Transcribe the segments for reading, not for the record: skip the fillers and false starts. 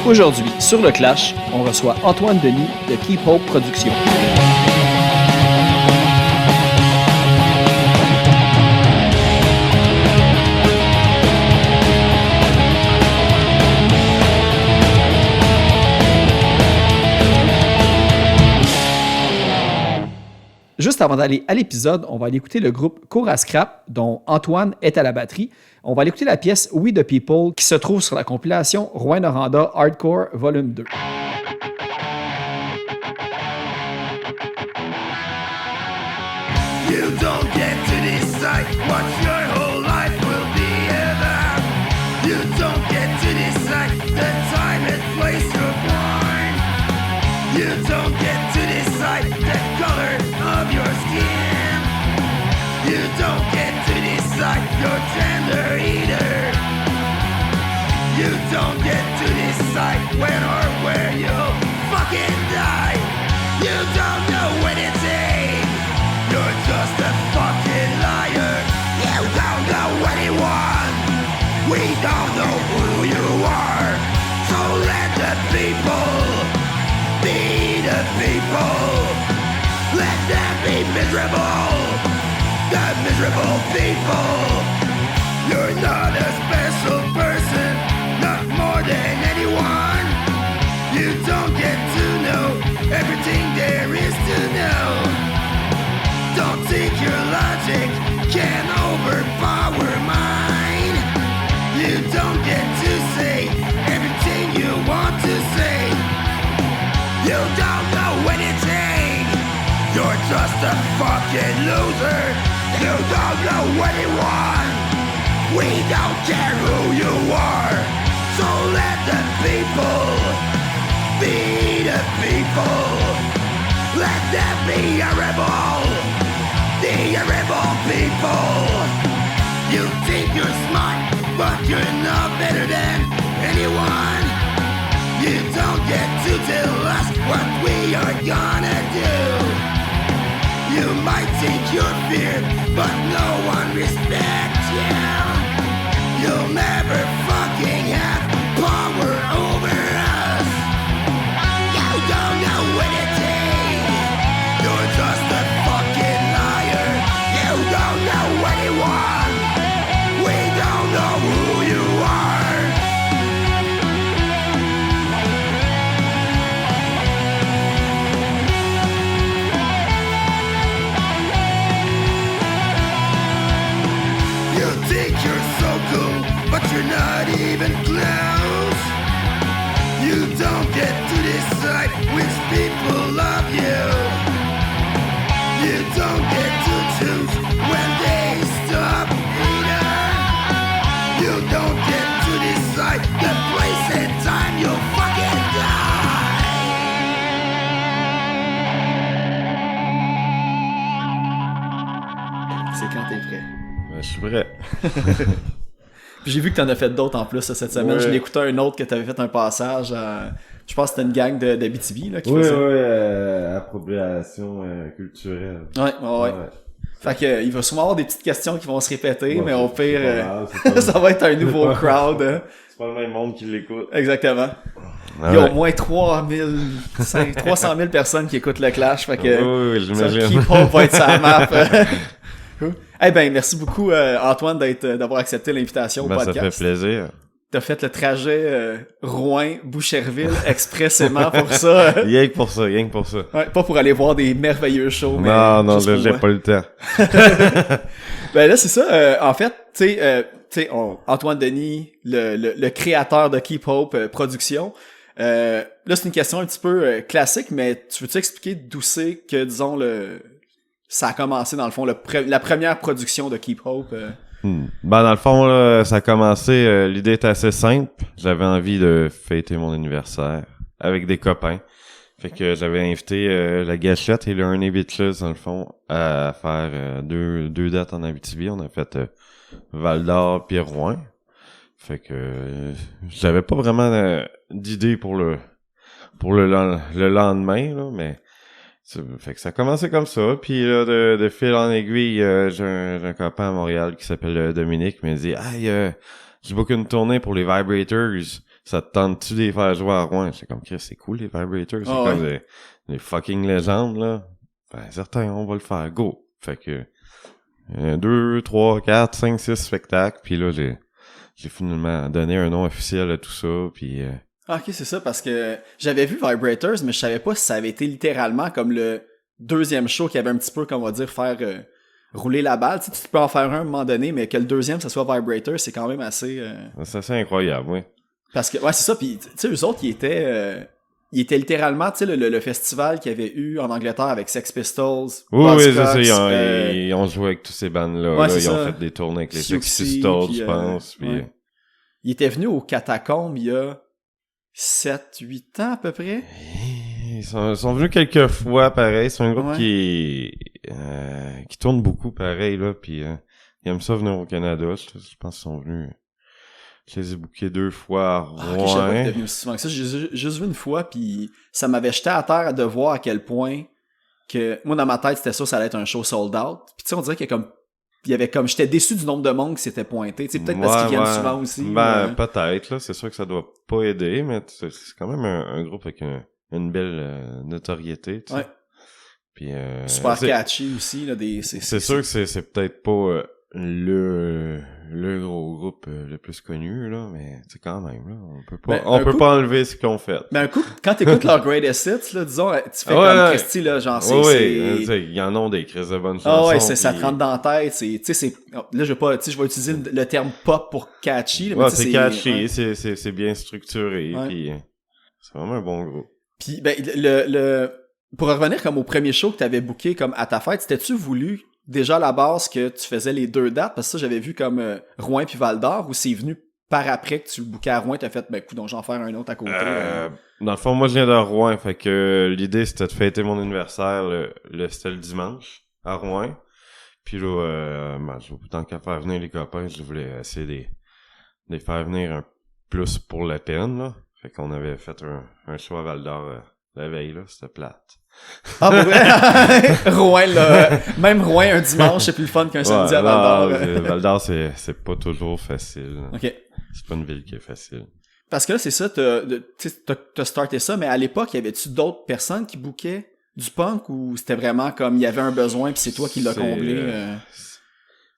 Aujourd'hui, sur le Clash, on reçoit Antoine Denis de Keep Hope Productions. Juste avant d'aller à l'épisode, on va aller écouter le groupe Cour à Scrap, dont Antoine est à la batterie. On va aller écouter la pièce We the People, qui se trouve sur la compilation Rouyn-Noranda Hardcore Volume 2. You don't get to decide what your whole life will be about. You don't get to decide the time and place you're born. You don't get to decide the color of your skin. You don't get to decide your gender either. You don't get to decide when or where you'll fucking die. You don't know when it's aimed. You're just a fucking liar. You don't know anyone. We don't know who you are. So let the people be the people. Let them be miserable. The miserable people. You're not a special person, not more than anyone. You don't get to know everything there is to know. Don't think your logic can overpower mine. You don't get to say everything you want to say. You don't know anything. You're just a fucking loser. You don't know anyone. We don't care who you are. So let the people be the people. Let them be a rebel. The rebel people. You think you're smart, but you're not better than anyone. You don't get to tell us what we are gonna do. You might think you're feared, but no one respects you. You'll never fucking have power over us. You don't know anything. You're just a fucking liar. You don't know anyone. We don't know who you are. You think you're so cool, but you're not even close. You don't get to decide which people love you. You don't get to choose when they stop either. You don't get to decide the place and time you'll fucking die. C'est quand t'es prêt. Je suis prêt. Puis j'ai vu que t'en as fait d'autres en plus cette semaine. Ouais. Je l'ai écouté un autre que t'avais fait un passage à... Je pense que c'était une gang d'Abitibi là, qui Oui, faisait. appropriation culturelle. Ouais. Fait que il va sûrement avoir des petites questions qui vont se répéter, Ouais, mais au c'est pire, pas grave, c'est pas ça va être un nouveau crowd. Hein. C'est pas le même monde qui l'écoute. Exactement. Ah Il y a ouais. au moins 300 000 personnes qui écoutent le Clash. Fait que Oui, j'imagine. Keep Hope va être sa map. Eh ben, merci beaucoup Antoine d'avoir accepté l'invitation au Ben, ça podcast. fait plaisir. T'as fait le trajet Rouen-Boucherville expressément pour ça. Rien que pour ça. Ouais, pas pour aller voir des merveilleux shows, mais Non, juste là, pour j'ai moi. pas le temps. Ben là, c'est ça. En fait, tu sais, Antoine Denis, le créateur de Keep Hope Productions. Là, c'est une question un petit peu classique, mais tu veux-tu expliquer d'où c'est que, disons, ça a commencé, dans le fond, la première production de Keep Hope? Ben, dans le fond, là, ça a commencé, l'idée était assez simple. J'avais envie de fêter mon anniversaire avec des copains. Fait que j'avais invité la Gâchette et le Ernie Bitches, dans le fond, à faire deux dates en Abitibi. On a fait Val-d'Or puis Rouen. Fait que j'avais pas vraiment d'idée pour le lendemain, là, mais fait que ça a commencé comme ça. Puis là, de fil en aiguille, j'ai un copain à Montréal qui s'appelle Dominique, qui m'a dit « Hey, j'ai booké une tournée pour les Vibrators. ça te tente-tu de les faire jouer à Rouen? J'étais comme, Chris, c'est cool, les Vibrators. C'est Ah, comme ouais. des fucking légendes, là. Ben, certain, on va le faire. Go! Fait que, 2, 3, 4, 5, 6 spectacles. Puis là, j'ai finalement donné un nom officiel à tout ça. Puis, Ah, ok, c'est ça, parce que j'avais vu Vibrators, mais je savais pas si ça avait été littéralement comme le deuxième show qui avait un petit peu, comme on va dire, faire rouler la balle. Tu sais, tu peux en faire un à un moment donné, mais que le deuxième, ça soit Vibrators, c'est quand même assez... c'est assez incroyable, oui. Parce que, ouais, c'est ça, pis tu sais, eux autres, ils étaient littéralement, tu sais, le festival qu'il y avait eu en Angleterre avec Sex Pistols, Oui, oui, c'est ça. Buzzcocks, Ils ont joué avec tous ces bandes-là. ouais, Là. c'est Ils ont ça. fait des tournées avec les Sex Siouxsie, Pistols, puis, je pense. Puis, ouais. Ils étaient venus aux Catacombes il y a 7-8 ans à peu près. Ils sont venus quelques fois, pareil. C'est un groupe Ouais. qui tourne beaucoup, pareil, là. Puis ils aiment ça venir au Canada. Je pense qu'ils sont venus. Je les ai bookés 2 fois à Rouen. Ah, ok, je savais pas qu'ils étaient venus aussi souvent que ça. J'ai juste vu une fois, puis ça m'avait jeté à terre de voir à quel point que moi dans ma tête c'était ça allait être un show sold out. Puis tu sais, on dirait qu'il y avait comme j'étais déçu du nombre de monde qui s'était pointé. Tu sais, peut-être parce qu'ils viennent souvent aussi. Ben, peut-être, là. C'est sûr que ça doit pas aider, mais c'est quand même un groupe avec une belle notoriété, tu sais. Ouais. Puis, Super catchy aussi, là, c'est sûr que c'est peut-être pas le gros groupe le plus connu, là, mais c'est quand même, là. On peut pas enlever ce qu'ils ont fait. Mais un coup, quand t'écoutes leur Greatest Hits, là, disons, tu fais Ouais, comme Christy, là, genre, ils en ont des crises de bonnes chansons. Ah ouais, ça puis- te rentre dans la tête, tu sais, c'est, là, je vais utiliser le terme pop pour catchy, là, mais Ouais, tu sais, c'est catchy, ouais. c'est bien structuré, Ouais. puis c'est vraiment un bon groupe. Puis, ben, pour revenir comme au premier show que t'avais booké comme à ta fête, c'était-tu voulu déjà à la base que tu faisais les 2 dates? Parce que ça, j'avais vu comme Rouen puis Val-d'Or, ou c'est venu par après que tu le bookais à Rouen, t'as fait, ben, coudonc, j'en faire un autre à côté. Dans le fond, moi, je viens de Rouen, fait que l'idée, c'était de fêter mon anniversaire, c'était le dimanche, à Rouen. Puis là, tant qu'à faire venir les copains, je voulais essayer de les faire venir un plus pour la peine, là. Fait qu'on avait fait un show à Val-d'Or la veille, là, c'était plate. Ah, pour vrai? Rouen, là, même Rouen un dimanche, c'est plus le fun qu'un samedi à Val-d'Or. Val-d'Or, c'est pas toujours facile. Ok. C'est pas une ville qui est facile. Parce que là, c'est ça, t'as starté ça, mais à l'époque, y avait-tu d'autres personnes qui bookaient du punk, ou c'était vraiment comme il y avait un besoin puis c'est toi qui l'as comblé?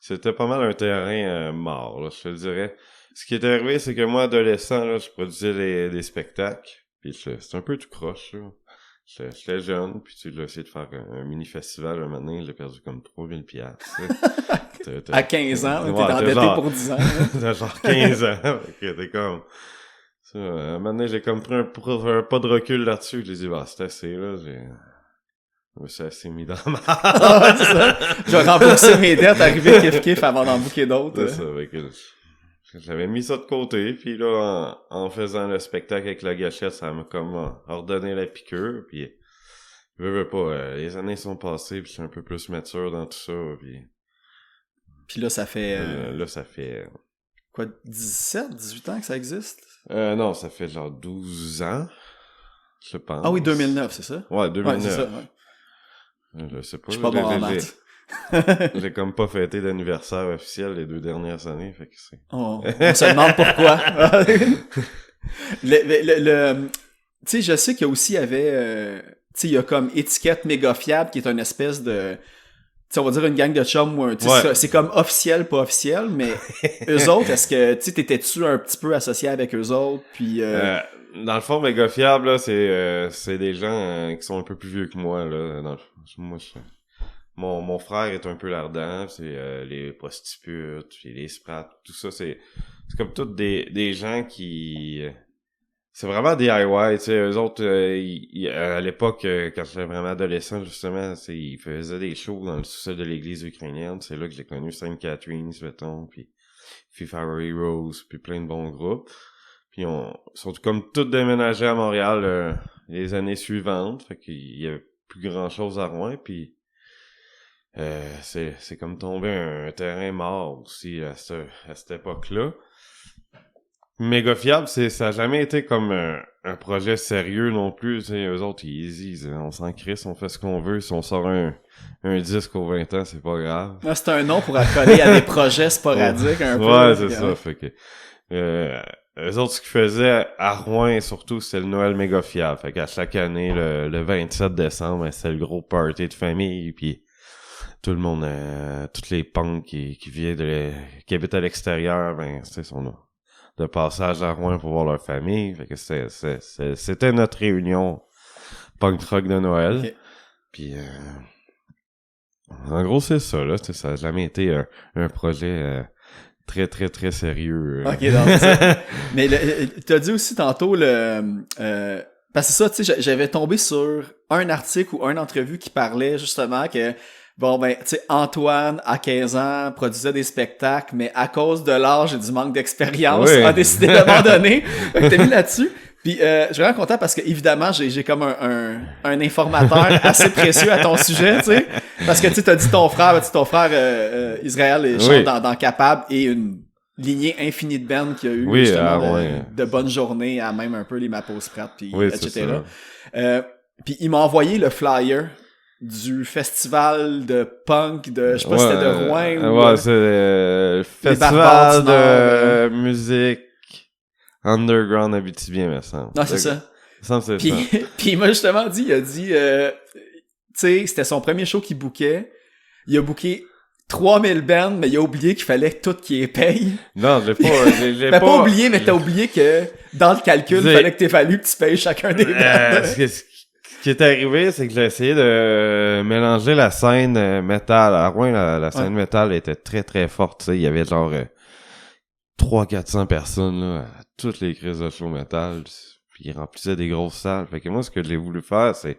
C'était pas mal un terrain mort, là, je te le dirais. Ce qui est arrivé, c'est que moi, adolescent, là, je produisais des spectacles, puis c'était un peu tout croche, là. J'étais jeune, puis j'ai essayé de faire un mini-festival un moment donné, j'ai perdu comme 3000 piastres. À 15 ans, t'es ouais, endetté genre, pour 10 ans. t'as genre 15 ans, fait que t'es comme... Ça, un moment donné, j'ai comme pris un pas de recul là-dessus, je dit, bah, c'est assez, là, je me suis assez mis dans ma... Ah, ouais, c'est ça. Je vais rembourser mes dettes, arriver kiff-kiff avant d'en booker d'autres. C'est ça, fait que j'avais mis ça de côté, puis là, en faisant le spectacle avec la gâchette, ça m'a comme ordonné la piqûre, puis veux pas, les années sont passées, puis je suis un peu plus mature dans tout ça, Puis là, ça fait... là, ça fait... quoi, 17, 18 ans que ça existe? Non, ça fait genre 12 ans, je pense. Ah oui, 2009, c'est ça? Ouais, 2009. Ouais, c'est ça, ouais. Je sais pas. Je suis pas bon en maths. J'ai comme pas fêté d'anniversaire officiel les 2 dernières années, fait que c'est... On se demande pourquoi. Tu sais, je sais qu'il y a aussi, tu sais, il y a comme Étiquette Méga Fiable qui est une espèce de... Tu sais, on va dire une gang de chums ou un... Ouais. C'est comme officiel, pas officiel, mais eux autres, est-ce que, tu sais, t'étais-tu un petit peu associé avec eux autres, puis... Dans le fond, Méga Fiable, là, c'est des gens qui sont un peu plus vieux que moi, là. Moi, mon frère est un peu là-dedans, c'est les prostituées, puis les sprats, tout ça, c'est comme tous des gens qui... c'est vraiment DIY, tu sais, eux autres, à l'époque, quand j'étais vraiment adolescent, justement, ils faisaient des shows dans le sous-sol de l'église ukrainienne, c'est là que j'ai connu Sainte Catherine, mettons, puis FIFA Heroes, puis plein de bons groupes. Puis ils sont comme tous déménagés à Montréal les années suivantes, fait qu'il y avait plus grand-chose à Rouen, puis c'est comme tombé un terrain mort aussi à cette époque-là. Méga Fiable, ça a jamais été comme un projet sérieux non plus. T'sais, eux autres, ils disent, on s'en crisse, on fait ce qu'on veut. Si on sort un disque aux 20 ans, c'est pas grave. C'est un nom pour accoler à des projets sporadiques un peu. Ouais, c'est ça. Fait que eux autres, ce qu'ils faisaient à Rouen, surtout, c'était le Noël méga fiable. Fait qu'à chaque année, le 27 décembre, ben, c'était le gros party de famille, puis tout le monde, tous les punks qui qui habitent à l'extérieur, ben, c'est son de passage à Rouen pour voir leur famille. Fait que c'était notre réunion punk rock de Noël. Ok. Puis, en gros, c'est ça, là. Ça a jamais été un projet très, très, très sérieux. Ok, donc c'est ça. Mais t'as dit aussi tantôt parce que ça, tu sais, j'avais tombé sur un article ou une entrevue qui parlait justement que bon ben, tu sais, Antoine à 15 ans produisait des spectacles, mais à cause de l'âge et du manque d'expérience, Oui. a décidé d'abandonner. Fait que t'as mis là-dessus. Puis je suis vraiment content parce que évidemment j'ai comme un informateur assez précieux à ton sujet, tu sais, parce que tu sais t'as dit ton frère Israël est chante Oui. dans Capable et une lignée infinie de bands qui a eu Oui, justement ouais. de bonnes journées à même un peu les Mapos Pratt puis Oui, c'est etc. ça. Puis il m'a envoyé le flyer du festival de punk de je sais pas si c'était de Rouen ou Ouais, c'est le Barbares festival du Nord, de musique underground habitibien, me semble. non c'est ça. Me semble que c'est Puis, ça. puis il m'a justement dit, tu sais, c'était son premier show qu'il bookait. Il a booké 3000 bands, mais il a oublié qu'il fallait tout qu'il les paye. Non, je l'ai Ben, pas oublié, mais t'as oublié que dans le calcul, il J'ai- fallait que t'évalues que tu payes chacun des bands. Ce qui est arrivé, c'est que j'ai essayé de mélanger la scène métal. À Rouen, la scène métal était très très forte. Tu sais, il y avait genre 300-400 personnes là, à toutes les crises de show métal. Puis ils remplissaient des grosses salles. Fait que moi, ce que j'ai voulu faire, c'est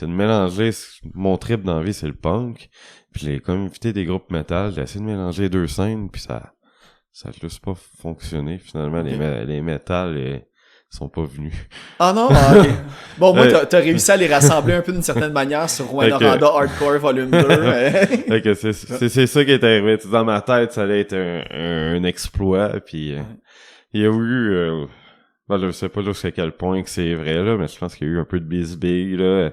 de mélanger mon trip dans la vie, c'est le punk. Puis j'ai comme invité des groupes métal. J'ai essayé de mélanger les deux scènes, puis ça a juste pas fonctionné. Finalement, Ok. les métal sont pas venus. Ah non? Ah, ok. Bon, moi, t'as réussi à les rassembler un peu d'une certaine manière sur Rouen Noranda Hardcore Volume 2. Fait que c'est ça qui est arrivé. Tu sais, dans ma tête, ça allait être un exploit. Puis il y a eu... ben, je sais pas jusqu'à quel point que c'est vrai, là, mais je pense qu'il y a eu un peu de bisbille, là.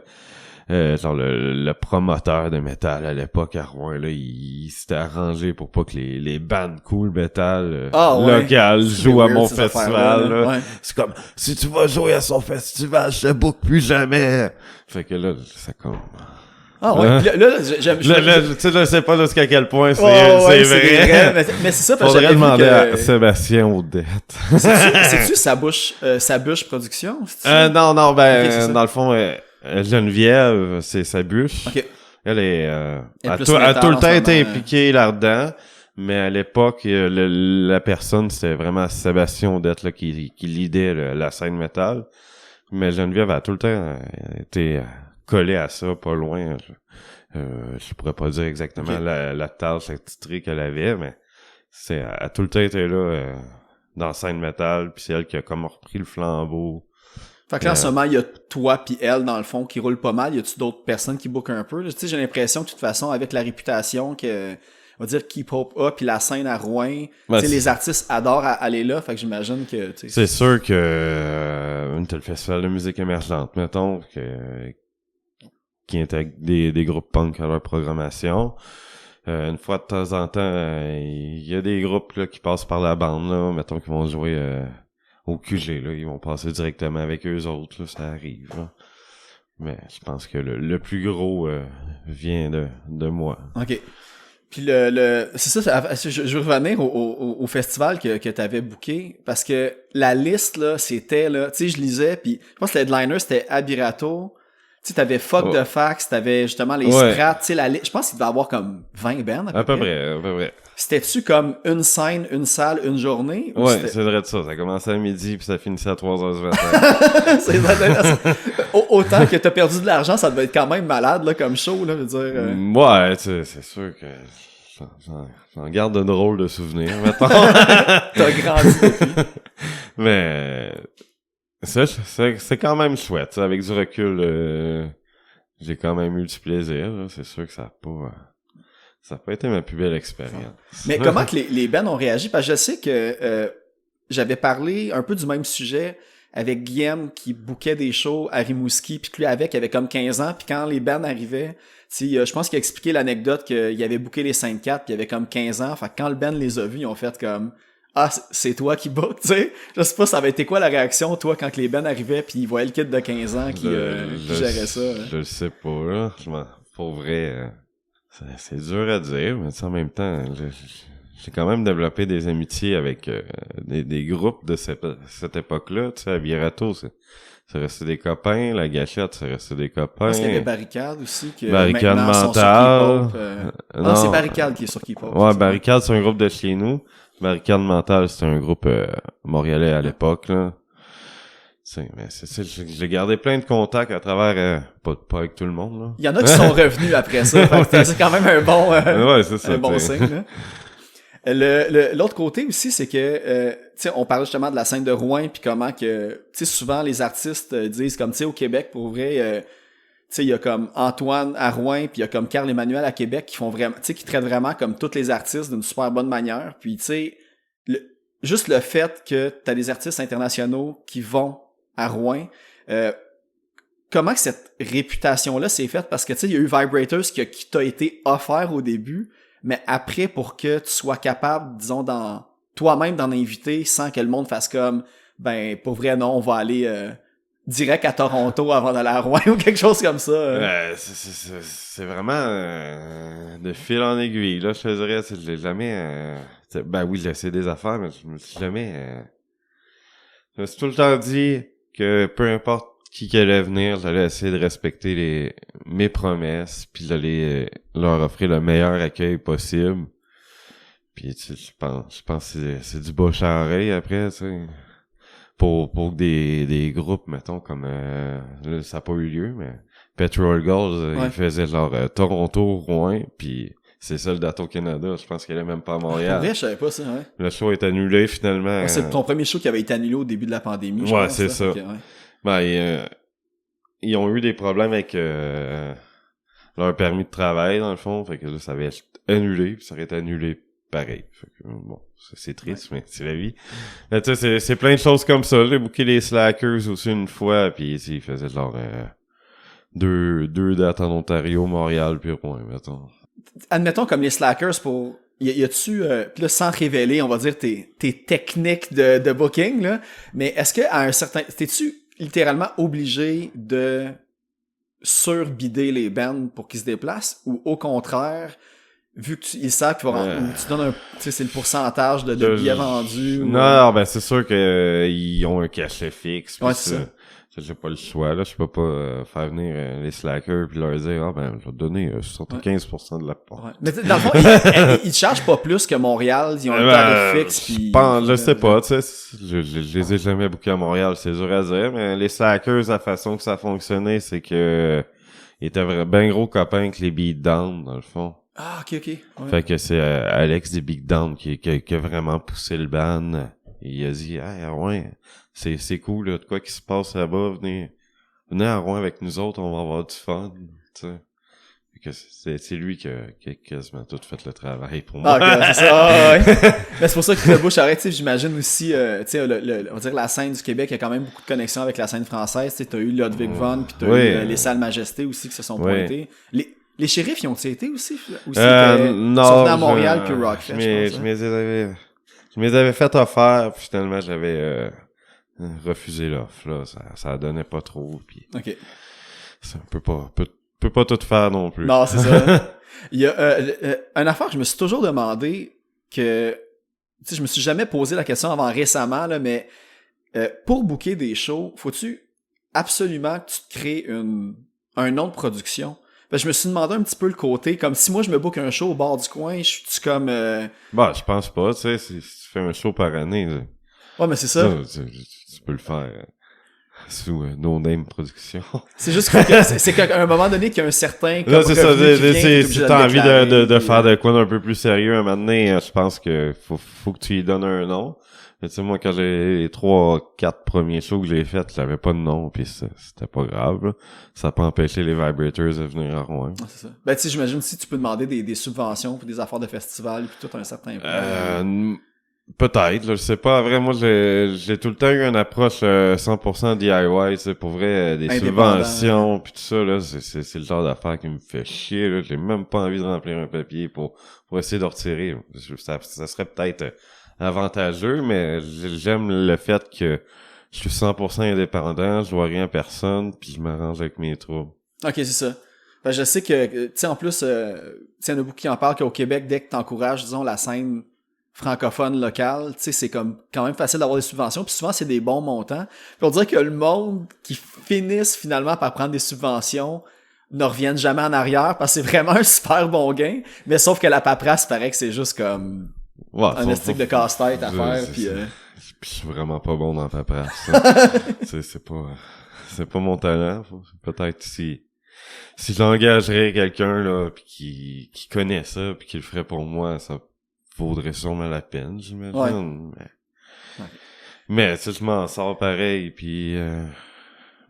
Genre le promoteur de métal à l'époque à Rouen, là, il s'était arrangé pour pas que les bands cool métal locales jouent à mon festival, là. Ouais. C'est comme, si tu vas jouer à son festival, je te book plus jamais. Fait que là, c'est comme... Ah ouais. Hein? Là, j'aime... Tu sais, je sais pas jusqu'à quel point c'est Ouais, vrai. Mais c'est ça, parce que Faudrait j'avais vu demander que... à Sébastien Audette. C'est-tu sa bouche production? Non, ben, Ok, c'est ça. dans le fond, Geneviève, c'est sa bûche. Ok. Elle est, Elle est a plus tout métal le en temps ce été moment, impliquée là-dedans. Mais à l'époque, la personne, c'était vraiment Sébastien Audette, là, qui leadait la scène métal. Mais Geneviève a tout le temps été collée à ça, pas loin. Je pourrais pas dire exactement Ok. la tâche attitrée qu'elle avait, mais elle a tout le temps été là, dans la scène métal, puis c'est elle qui a comme repris le flambeau. Fait que là, en ce moment, il y a toi pis elle, dans le fond, qui roule pas mal. Y a-tu d'autres personnes qui bookent un peu? Tu sais, j'ai l'impression que, de toute façon, avec la réputation que, on va dire, Keep Hope a, puis la scène à Rouen, Ben, tu sais, les artistes adorent aller là. Fait que j'imagine que, tu sais... C'est sûr que le festival de musique émergente, mettons, qui intègre des groupes punk à leur programmation. Une fois de temps en temps, il y a des groupes là, qui passent par la bande, là, mettons, qui vont jouer au QG, là, ils vont passer directement avec eux autres, là, ça arrive. Là. Mais je pense que le plus gros vient de moi. OK. Puis c'est ça, je veux revenir au festival que t'avais booké, parce que la liste, là, c'était, là, tu sais, je lisais, puis je pense que le headliner, c'était Abirato. Tu sais, t'avais Fuck the Facts, t'avais justement les Sprats, tu sais, la liste, je pense qu'il devait avoir comme 20 bands À peu près. C'était-tu comme une scène, une salle, une journée? Ouais, c'est vrai de ça. Ça commençait à midi puis ça finissait à 3h du matin. Autant que t'as perdu de l'argent, ça devait être quand même malade, là, comme show, là, je veux dire. Ouais, tu sais, c'est sûr que j'en garde de drôles de souvenirs, mettons. T'as grandi depuis. Mais c'est quand même chouette. Ça. Avec du recul, j'ai quand même eu du plaisir. Là. C'est sûr que ça a pas été ma plus belle expérience. Mais comment que les bands ont réagi? Parce que je sais que j'avais parlé un peu du même sujet avec Guillaume qui bookait des shows à Rimouski, puis que lui avec, il avait comme 15 ans, puis quand les bands arrivaient, je pense qu'il a expliqué l'anecdote qu'il avait booké les 5-4, puis il avait comme 15 ans, fait que quand le band les a vus, ils ont fait comme ah, c'est toi qui book, tu sais. Je sais pas, ça avait été quoi la réaction, toi, quand les bands arrivaient pis ils voyaient le kid de 15 ans qui gérait ça. Hein. Je le sais pas, là. Pour vrai, c'est dur à dire, mais en même temps, j'ai quand même développé des amitiés avec des groupes de cette époque-là. Tu sais, à Virato, c'est resté des copains. La Gâchette, c'est resté des copains. Parce qu'il y avait Barricade aussi. Que Barricade Mentale. Non, c'est Barricade qui est sur Keep Up. Ouais, Barricade, c'est un groupe de chez nous. Barricade Mentale, c'est un groupe montréalais à l'époque, là. Mais c'est ça, j'ai gardé plein de contacts à travers, pas avec tout le monde, là. Il y en a qui sont revenus après ça. C'est quand même un bon, ouais, c'est ça, un bon signe, là. L'autre côté aussi, c'est que, tu sais, on parle justement de la scène de Rouen puis comment que, tu sais, souvent les artistes disent comme, tu sais, au Québec, pour vrai, tu sais, il y a comme Antoine à Rouen puis il y a comme Carl Emmanuel à Québec qui font vraiment, tu sais, qui traitent vraiment comme tous les artistes d'une super bonne manière. Puis, tu sais, juste le fait que t'as des artistes internationaux qui vont à Rouen, comment que cette réputation-là s'est faite? Parce que, tu sais, il y a eu Vibrators qui t'a été offert au début, mais après, pour que tu sois capable, disons, toi-même d'en inviter sans que le monde fasse comme, ben, pour vrai, non, on va aller direct à Toronto avant d'aller à Rouen ou quelque chose comme ça. C'est vraiment de fil en aiguille, là, je te dirais. Je l'ai jamais... ben oui, j'ai essayé des affaires, mais je me suis jamais... je me suis tout le temps dit que peu importe qui allait venir, j'allais essayer de respecter mes promesses, puis j'allais leur offrir le meilleur accueil possible. Puis tu sais, je pense que c'est du bouche à oreille après, tu sais. Pour des groupes, mettons, comme là, ça n'a pas eu lieu, mais Petrol Girls, ils faisaient genre Toronto, Rouen, puis c'est ça le date au Canada. Je pense qu'elle est même pas à Montréal. Pour vrai, je savais pas ça, ouais. Le show est annulé finalement. Ouais, c'est ton premier show qui avait été annulé au début de la pandémie, je ouais, pense. C'est ça. Okay, ouais. Ben, ils ont eu des problèmes avec leur permis de travail, dans le fond. Fait que là, ça avait été annulé, puis ça aurait été annulé pareil. Fait que, bon, c'est triste, mais c'est la vie. Là, tu sais, c'est plein de choses comme ça. J'ai booké les Slackers aussi une fois, puis ils faisaient genre deux dates en Ontario, Montréal, puis Rouen, mettons. Admettons comme les Slackers pour... Y a-tu, pis là, sans révéler, on va dire, tes techniques de booking, là, mais est-ce que à un certain... T'es-tu littéralement obligé de surbider les bands pour qu'ils se déplacent, ou au contraire, vu que ils savent qu'ils vont ou tu donnes un... Tu sais, c'est le pourcentage de billets vendus? Non, ben c'est sûr que ils ont un cachet fixe. Ouais, c'est ça. J'ai pas le choix, là. Je peux pas faire venir les slackers puis leur dire, ah ben, je vais te donner 75% de la part. Ouais. Mais dans le fond, ils chargent pas plus que Montréal. Ils ont un tarif fixe. Puis je sais pas, tu sais. Je les ai jamais bookés à Montréal, c'est dur à dire. Mais les slackers, la façon que ça fonctionnait, c'est que ils étaient bien gros copains avec les Beatdown, dans le fond. Ah, ok. Ouais. Fait que c'est Alex des Beatdown qui a vraiment poussé le band. Il a dit, hey, ouais, c'est cool, là, de quoi qui se passe là-bas, venez à Rouen avec nous autres, on va avoir du fun, tu sais. C'est lui qui a quasiment tout fait le travail pour moi. Ah, ok, c'est ça. Ouais. Mais c'est pour ça que le bouche arrête, j'imagine aussi, tu sais, on va dire la scène du Québec, il y a quand même beaucoup de connexions avec la scène française, tu sais, t'as eu Ludwig Von, pis t'as eu les Salles Majestés aussi qui se sont pointées. Les shérifs, ils ont été aussi non, surtout à Montréal que Rockfest, je me les avais fait offert, puis finalement j'avais refusé l'offre, là. Ça donnait pas trop, puis ok. Ça peut pas tout faire non plus. Non, c'est ça. Il y a une affaire que je me suis toujours demandé que, tu sais, je me suis jamais posé la question avant récemment, là, mais pour booker des shows, faut-tu absolument que tu te crées un nom de production? Je me suis demandé un petit peu le côté, comme si moi je me book un show au bord du coin, je suis comme... Bah, je pense pas, tu sais, si tu fais un show par année... Ouais, mais c'est ça. Tu peux le faire sous No Name Production. C'est juste que c'est qu'à un moment donné qu'il y a un certain... Là, c'est ça, si t'as envie de faire de quoi d'un peu plus sérieux, à un moment donné, je pense que faut que tu lui donnes un nom. Tu sais, moi, quand j'ai les 3-4 premiers shows que j'ai faits, j'avais pas de nom, pis c'était pas grave, là. Ça a pas empêché les Vibrators de venir à Rouen. Ah, c'est ça. Ben, tu sais, j'imagine si tu peux demander des subventions pour des affaires de festival pis tout un certain point. Peut-être, là, je sais pas. Vrai, moi, j'ai tout le temps eu une approche 100% DIY, tu sais, pour vrai, des subventions pis tout ça, là, c'est le genre d'affaire qui me fait chier, là. J'ai même pas envie de remplir un papier pour essayer de retirer. Ça serait peut-être... avantageux, mais j'aime le fait que je suis 100% indépendant, je vois rien à personne, puis je m'arrange avec mes troubles. Ok, c'est ça. Ben, je sais que, tu sais, en plus, tu sais, il y en a beaucoup qui en parlent qu'au Québec, dès que t'encourages, disons, la scène francophone locale, tu sais, c'est comme quand même facile d'avoir des subventions, puis souvent, c'est des bons montants. Puis on dirait que le monde qui finissent finalement par prendre des subventions ne reviennent jamais en arrière, parce que c'est vraiment un super bon gain, mais sauf que la paperasse, paraît que c'est juste comme Ouais, un estique de casse-tête à faire, puis... Puis je suis vraiment pas bon dans ta presse. Hein. C'est pas mon talent. Peut-être si j'engagerais quelqu'un là puis qui connaît ça puis qui le ferait pour moi, ça vaudrait sûrement la peine, j'imagine. Ouais. Mais si je m'en sors pareil puis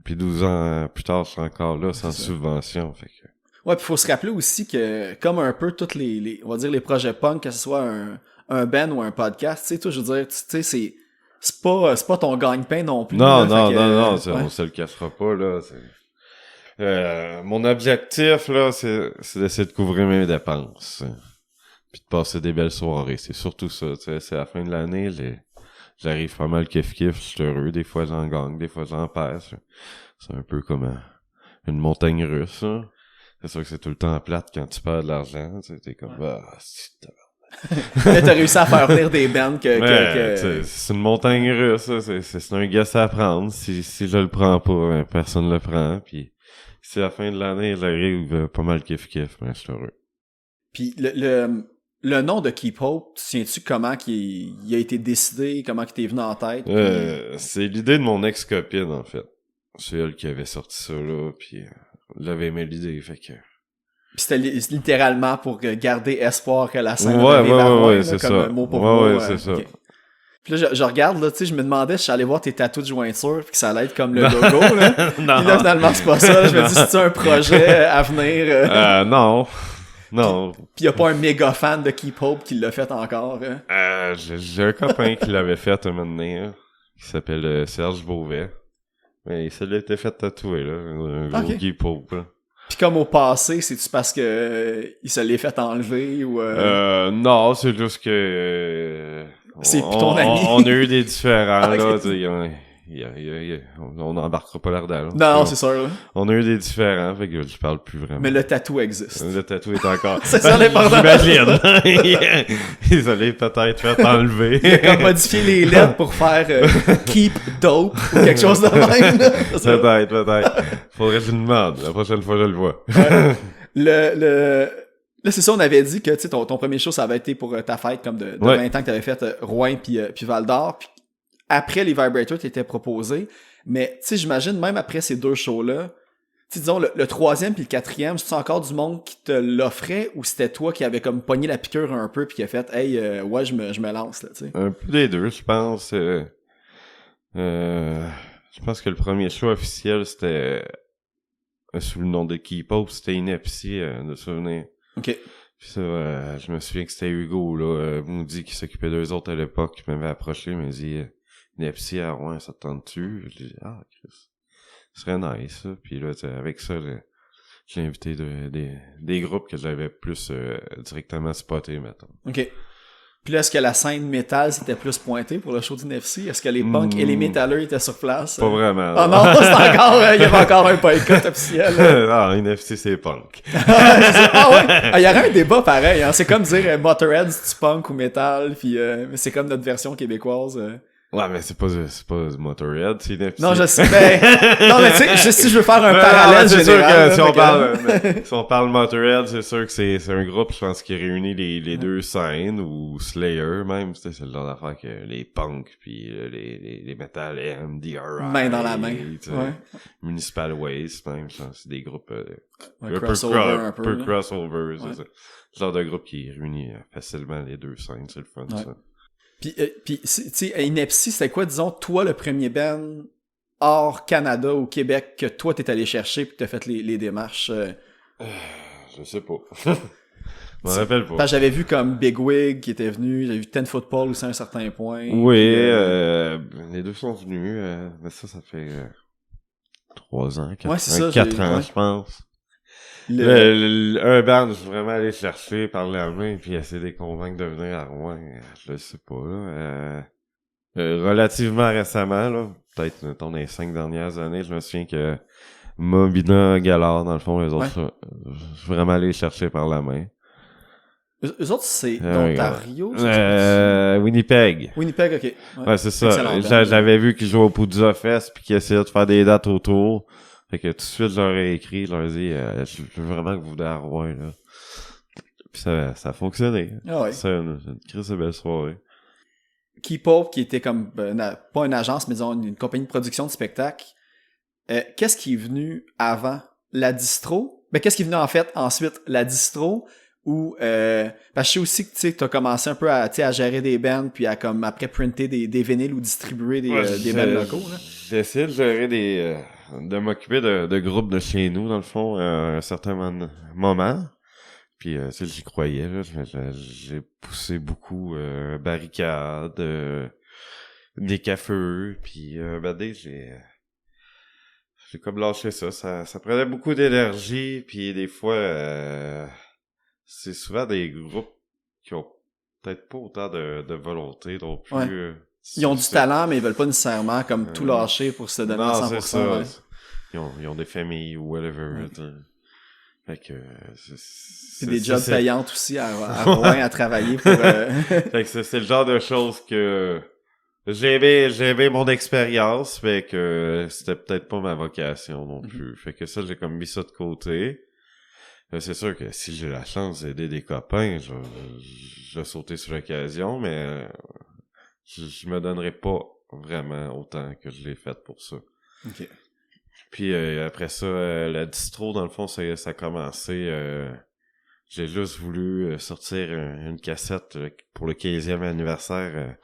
12 ans plus tard, je suis encore là sans subvention, fait que Ouais, puis faut se rappeler aussi que comme un peu tous les on va dire les projets punk, que ce soit un band ou un podcast, tu sais, toi je veux dire, tu sais c'est pas ton gagne-pain non plus. non, là, non, ouais. on se le cachera pas là. Mon objectif là, c'est d'essayer de couvrir mes dépenses, puis de passer des belles soirées. C'est surtout ça. C'est la fin de l'année, j'arrive pas mal kiff, je suis heureux. Des fois j'en gagne, des fois j'en perds. C'est un peu comme une montagne russe. Hein. C'est sûr que c'est tout le temps plate quand tu perds de l'argent. T'es comme Là, t'as réussi à faire venir des bands que... c'est une montagne russe, ça. C'est un guess à prendre. Si je le prends pas, personne le prend. Puis si à la fin de l'année, j'arrive pas mal kiff, ben, je suis heureux. Puis le nom de Keep Hope, tu sais-tu comment il a été décidé, comment il t'est venu en tête? C'est l'idée de mon ex-copine, en fait. C'est elle qui avait sorti ça, là, puis elle avait aimé l'idée, fait que... Puis c'était littéralement pour garder espoir que la scène ouais, c'est comme ça. mot pour mot. Ouais, c'est ça. Okay. Puis là, je regarde, là, tu sais, je me demandais si j'allais voir tes tatous de jointure, puis que ça allait être comme le logo, là. Non. Puis là, finalement, c'est pas ça. Je me dis, c'est un projet à venir? Non. Non. Puis y a pas un méga fan de Keep Hope qui l'a fait encore. Hein? J'ai un copain qui l'avait fait un moment donné, hein, qui s'appelle Serge Beauvais. Mais il s'est été fait tatouer, là. Un gros Keep Hope, là. Puis comme au passé, c'est-tu parce que il se l'est fait enlever ou... Non, c'est juste que... c'est plus ton ami. On a eu des différends, Okay. là, tu sais, on n'embarquera pas là-dedans. Là, non, c'est sûr. Là. On a eu des différends, fait que je parle plus vraiment. Mais le tatou existe. Le tatou est encore... c'est ça l'important. J'imagine. Ils allaient peut-être fait enlever. Il a comme modifié les lettres pour faire Keep Dope ou quelque chose de même. Là. Peut-être. Faudrait que je lui demande. La prochaine fois, je le vois. Là, c'est ça, on avait dit que ton premier show, ça avait été pour ta fête comme de 20 ans que t'avais fait Rouen puis Val-d'Or. Puis après les Vibrators t'étais proposé. Mais tu sais, j'imagine, même après ces deux shows-là, tu sais, disons, le troisième puis le quatrième, c'est encore du monde qui te l'offrait ou c'était toi qui avait comme pogné la piqûre un peu puis qui a fait « Hey, ouais, je me lance, là, tu sais. » Un peu des deux, je pense. Je pense que le premier show officiel, c'était sous le nom de Keep Hope, c'était Ineptie, de souvenir. OK. Puis ça, je me souviens que c'était Hugo, là, Moody, qui s'occupait d'eux autres à l'époque, qui m'avait approché, il m'a dit Ineptie à Rouen, ça te tente-tu? J'ai dit Chris, ce serait nice, ça. Puis là, avec ça, j'ai invité des groupes que j'avais plus directement spotés, mettons. OK. Puis là, est-ce que la scène métal s'était plus pointée pour le show d'Ineptie? Est-ce que les punks et les métalleux étaient sur place? Pas vraiment. Oh non, c'est encore, il y avait encore un boycott officiel. Non, Ineptie, c'est punk. Ouais? Il y aurait un débat pareil, hein. C'est comme dire Motorhead, c'est-tu punk ou métal, puis c'est comme notre version québécoise. Ouais, mais c'est pas Motorhead, c'est Ineptie. Non, je sais, non, mais tu sais, si je veux faire un parallèle c'est général. sûr que si on parle Motorhead, c'est sûr que c'est un groupe, je pense, qui réunit les deux scènes, ou Slayer, même, c'est le genre d'affaire que les punks, puis les metal MDRI. Main dans la main. Ouais. Municipal Waste, même, c'est des groupes, un peu crossover, c'est ça. Ce genre de groupe qui réunit facilement les deux scènes, c'est le fun, ça. Puis tu sais, Ineptie, c'était quoi, disons, toi, le premier band hors Canada ou Québec que toi, t'es allé chercher pis que t'as fait les démarches? Je sais pas. Je m'en rappelle pas. Parce que j'avais vu comme Big Wig qui était venu, j'avais vu Ten Football aussi à un certain point. Oui, les deux sont venus, mais ça fait 3 ans, 4 ans, je pense. Un band, je suis vraiment allé chercher par la main puis essayer de les convaincre de venir à Rouen. Je le sais pas, là. Relativement récemment, là, peut-être, mettons, dans les 5 dernières années, je me souviens que Mobina, Galard, dans le fond, les autres, là, je suis vraiment allé les chercher par la main. Eux autres, c'est d'Ontario? Winnipeg. Winnipeg, ok. Ouais, c'est ça. Excellent. J'avais vu qu'ils jouaient au Poudza Fest puis qu'ils essayaient de faire des dates autour. Fait que tout de suite, je leur ai écrit, je leur ai dit, je veux vraiment que vous venez à Rouen, là. Puis ça a fonctionné. Ah ouais. C'est une crise de belle soirée. Keep Hope, qui était comme, pas une agence, mais disons une compagnie de production de spectacle, qu'est-ce qui est venu avant? La distro? Ben, qu'est-ce qui est venu en fait ensuite? La distro? Ou parce que je sais aussi que tu sais, t'as commencé un peu à gérer des bands puis à comme après printer des vinyles ou distribuer des bands locaux là. J'ai essayé de gérer de m'occuper de groupes de chez nous dans le fond à un certain moment. Puis tu sais, j'y croyais là, j'ai poussé beaucoup barricades, des cafeux puis j'ai comme lâché ça prenait beaucoup d'énergie puis des fois c'est souvent des groupes qui ont peut-être pas autant de volonté non plus. Ouais. Ils ont du talent, mais ils veulent pas nécessairement comme tout lâcher pour se donner à 100%. C'est ça. Ouais. Ils ont des familles ou whatever. Fait que c'est des jobs payantes aussi à Rouen à travailler pour... Fait que c'est le genre de choses que j'ai aimé mon expérience, fait que c'était peut-être pas ma vocation non plus. Fait que ça, j'ai comme mis ça de côté. C'est sûr que si j'ai la chance d'aider des copains, je vais sauter sur l'occasion, mais je me donnerai pas vraiment autant que je l'ai fait pour ça. Okay. Puis après ça, la distro, dans le fond, ça a commencé... j'ai juste voulu sortir une cassette pour le 15e anniversaire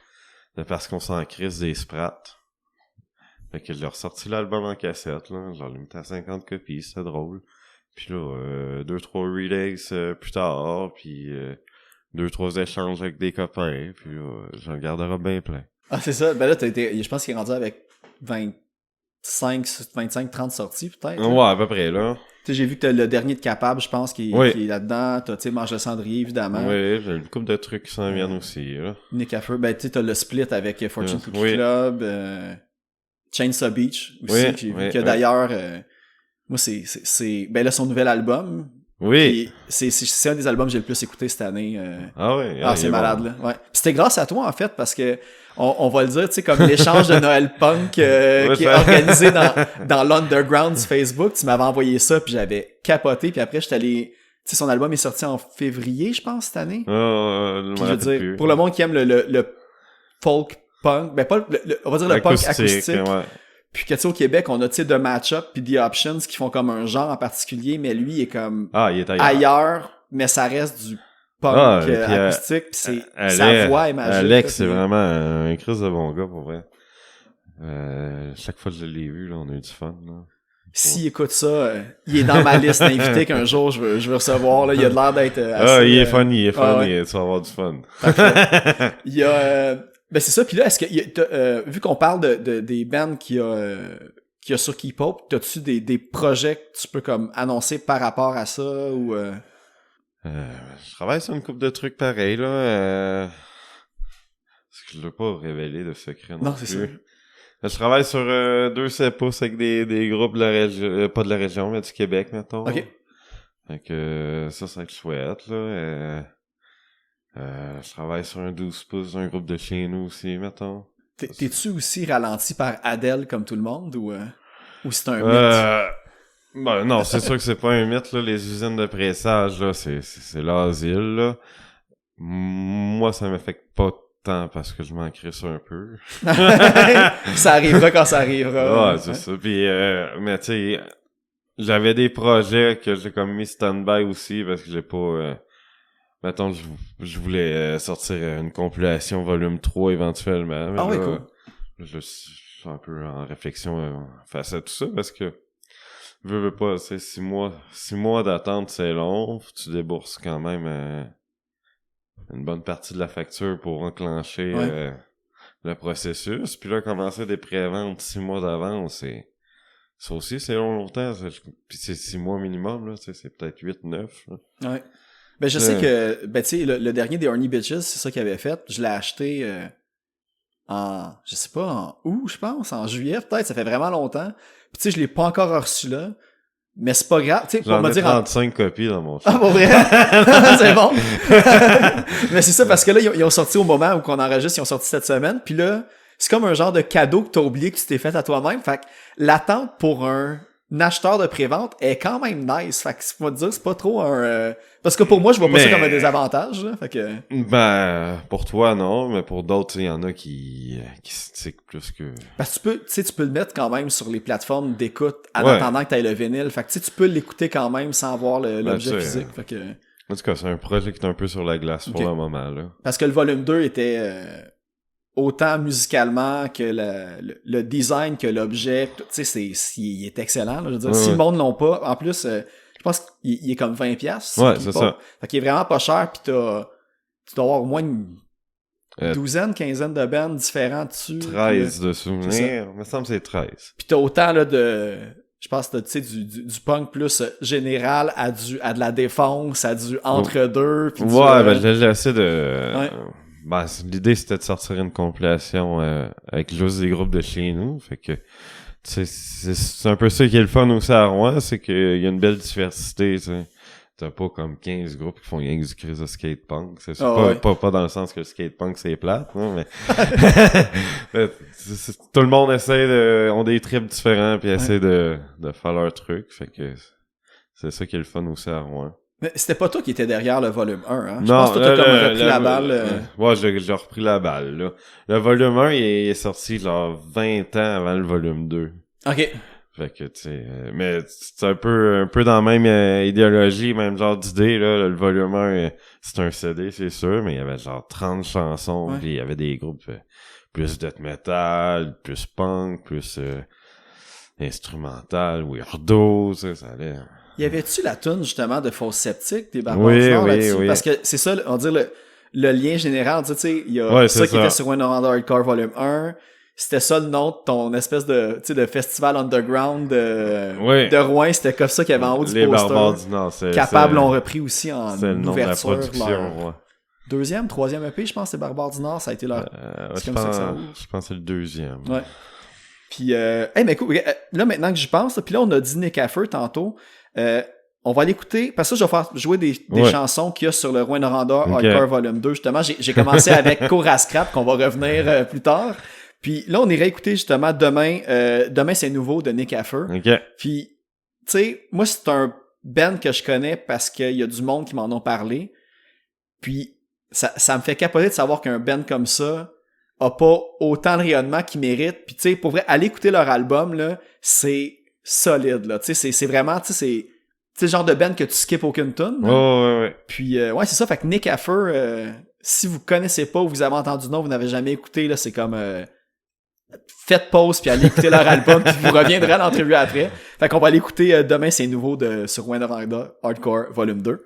de Parce qu'on s'en crisse des Sprats. Fait que j'ai ressorti l'album en cassette, là. J'en ai mis à 50 copies, c'était drôle. Puis là, 2-3 relays plus tard, puis 2-3 échanges avec des copains, puis là, j'en garderai bien plein. Ah, c'est ça. Ben là, je pense qu'il est rendu avec 25-30 sorties, peut-être. Ouais, à peu près, là. Tu sais, j'ai vu que t'as le dernier de Capable, je pense, qui est là-dedans. T'as, tu sais, Mange le cendrier, évidemment. Oui, j'ai une couple de trucs qui s'en viennent aussi, là. Nick à feu. Ben, tu sais, t'as le split avec Fortune Cookie Club, Chainsaw Beach aussi, que j'ai vu que d'ailleurs... moi, c'est ben là, son nouvel album. Oui. C'est un des albums que j'ai le plus écouté cette année. C'est malade, là. Ouais. Puis c'était grâce à toi, en fait, parce que, on va le dire, tu sais, comme l'échange de Noël Punk, qui est organisé dans l'Underground du Facebook. Tu m'avais envoyé ça, puis j'avais capoté, puis après, j'étais allé, tu sais, son album est sorti en février, je pense, cette année. Puis, je veux dire, pour le monde qui aime le folk punk, ben, pas on va dire le punk acoustique. Ouais. Puis que tu sais, au Québec, on a, tu sais, The Matchup puis The Options qui font comme un genre en particulier, mais lui, il est comme il est ailleurs, mais ça reste du punk acoustique, puis c'est sa voix est magique. Alex, c'est vraiment un Chris de bon gars, pour vrai. Chaque fois que je l'ai vu, là, on a eu du fun, là. S'il écoute ça, il est dans ma liste d'invités qu'un jour je veux recevoir, là. Il a l'air d'être assez... il est funny, tu vas avoir du fun. Il y a... ben c'est ça, puis là, est-ce que vu qu'on parle des bands qu'il y a sur Keep Hope, t'as-tu des projets que tu peux comme annoncer par rapport à ça ou je travaille sur une couple de trucs pareils là. Parce que je veux pas révéler de secret non plus. C'est ça. Je travaille sur 2 7 pouces avec des groupes de la région, pas de la région, mais du Québec, mettons. OK. Fait que ça va être chouette là. Je travaille sur un 12 pouces d'un groupe de chez nous aussi, mettons. T'es-tu aussi ralenti par Adele comme tout le monde ou c'est un mythe? Ben non, c'est sûr que c'est pas un mythe, là. Les usines de pressage, là, c'est l'asile, là. Moi, ça m'affecte pas tant parce que je m'en crisse un peu. Ça arrivera quand ça arrivera. Ouais, c'est ça. Puis, mais tu sais, j'avais des projets que j'ai comme mis stand-by aussi parce que j'ai pas... mettons, je voulais sortir une compilation volume 3 éventuellement. Mais oui, cool. Je suis un peu en réflexion face à tout ça parce que veux pas, c'est 6 mois d'attente, c'est long. Tu débourses quand même une bonne partie de la facture pour enclencher le processus. Puis là, commencer des préventes 6 mois d'avance, Ça aussi, c'est longtemps. Puis c'est 6 mois minimum, là. C'est peut-être 8, 9. Là. Ouais. Ben, je sais que, ben, tu sais, le dernier des Horny Bitches, c'est ça qu'il avait fait. Je l'ai acheté je sais pas, en août, je pense, en juillet, peut-être. Ça fait vraiment longtemps. Puis, tu sais, je l'ai pas encore reçu là. Mais c'est pas grave, tu sais, pour me dire... 35 copies dans mon chat. Ah, pour vrai? C'est bon. Mais c'est ça, parce que là, ils ont sorti au moment où on enregistre, ils ont sorti cette semaine. Puis là, c'est comme un genre de cadeau que t'as oublié que tu t'es fait à toi-même. Fait que l'attente pour un acheteur de prévente est quand même nice. Fait que, faut me dire, c'est pas trop un... Parce que pour moi, je vois pas ça comme un désavantage, là. Fait que... Ben, pour toi, non. Mais pour d'autres, il y en a qui se tiquent plus que... Parce que tu peux le mettre quand même sur les plateformes d'écoute en attendant que t'aies le vinyle. Fait que tu peux l'écouter quand même sans voir l'objet physique. Fait que... En tout cas, c'est un projet qui est un peu sur la glace pour le moment, là. Parce que le volume 2 était autant musicalement que le design que l'objet. Tu sais, il est excellent. Là, je veux dire, si le monde l'ont pas, en plus, je pense qu'il est comme 20$. Ouais, c'est ça. Fait qu'il est vraiment pas cher, pis tu dois avoir au moins une douzaine, quinzaine de bands différents dessus. 13 de souvenirs. Il me semble que c'est 13. Pis t'as autant là de... Je pense que t'as, tu sais, du punk plus général à de la défense, à du entre-deux. Ouais, ben j'essaie de... Ouais. Ben, l'idée, c'était de sortir une compilation avec juste des groupes de chez nous. Fait que c'est un peu ça qui est le fun aussi à Rouen, c'est qu'il y a une belle diversité, tu sais. T'as pas comme 15 groupes qui font rien que du crise de skate punk. C'est pas dans le sens que le skate punk c'est plate, non, mais tout le monde essaie ont des trips différents puis essaie de faire leur truc. Fait que c'est ça qui est le fun aussi à Rouen. Mais c'était pas toi qui étais derrière le volume 1, hein? Je non, pense que toi, t'as comme repris la balle. Ouais, j'ai repris la balle, là. Le volume 1, il est sorti genre 20 ans avant le volume 2. OK. Fait que, tu sais, mais c'est un peu dans la même idéologie, même genre d'idée, là. Le volume 1, c'est un CD, c'est sûr, mais il y avait genre 30 chansons, puis il y avait des groupes plus death metal, plus punk, plus instrumental, weirdo, ça allait... Y avait-tu la toune, justement, de Fausse Sceptique, des Barbares du Nord, là-dessus? Oui. Parce que c'est ça, on dirait le lien général, tu sais, il y a ça qui était sur One Around Hardcore Volume 1, c'était ça le nom de ton espèce de, tu sais, de festival underground de Rouen, c'était comme ça qu'il y avait en haut du poster. Les Barbares du Nord, Capable l'ont repris aussi en ouverture. C'est le nom de la production, leur deuxième, troisième EP, je pense, c'est Barbares du Nord, ça a été leur... je pense que c'est le deuxième. Ouais. Puis, mais écoute, là, maintenant que j'y pense, puis là, on a dit Nick Affer tantôt, on va l'écouter, parce que je vais faire jouer des chansons qu'il y a sur le Rouen Noranda Hardcore Volume 2, justement. J'ai commencé avec Cour à Scrap, qu'on va revenir plus tard. Puis là, on irait écouter justement Demain c'est nouveau de Nick Affer. Puis, tu sais, moi, c'est un band que je connais parce qu'il y a du monde qui m'en ont parlé. Puis, ça me fait capoter de savoir qu'un band comme ça a pas autant de rayonnement qu'il mérite. Puis, tu sais, pour vrai, aller écouter leur album, là, c'est solide, là. Tu sais, c'est vraiment, tu sais, c'est le genre de band que tu skippes aucune tune. Ouais. Puis, ouais, c'est ça. Fait que Nick Affer, si vous connaissez pas ou vous avez entendu non, vous n'avez jamais écouté, là, c'est comme... faites pause puis allez écouter leur album puis vous reviendrez à l'entrevue après. Fait qu'on va aller écouter Demain c'est nouveau sur Rouen Noranda Hardcore Volume 2.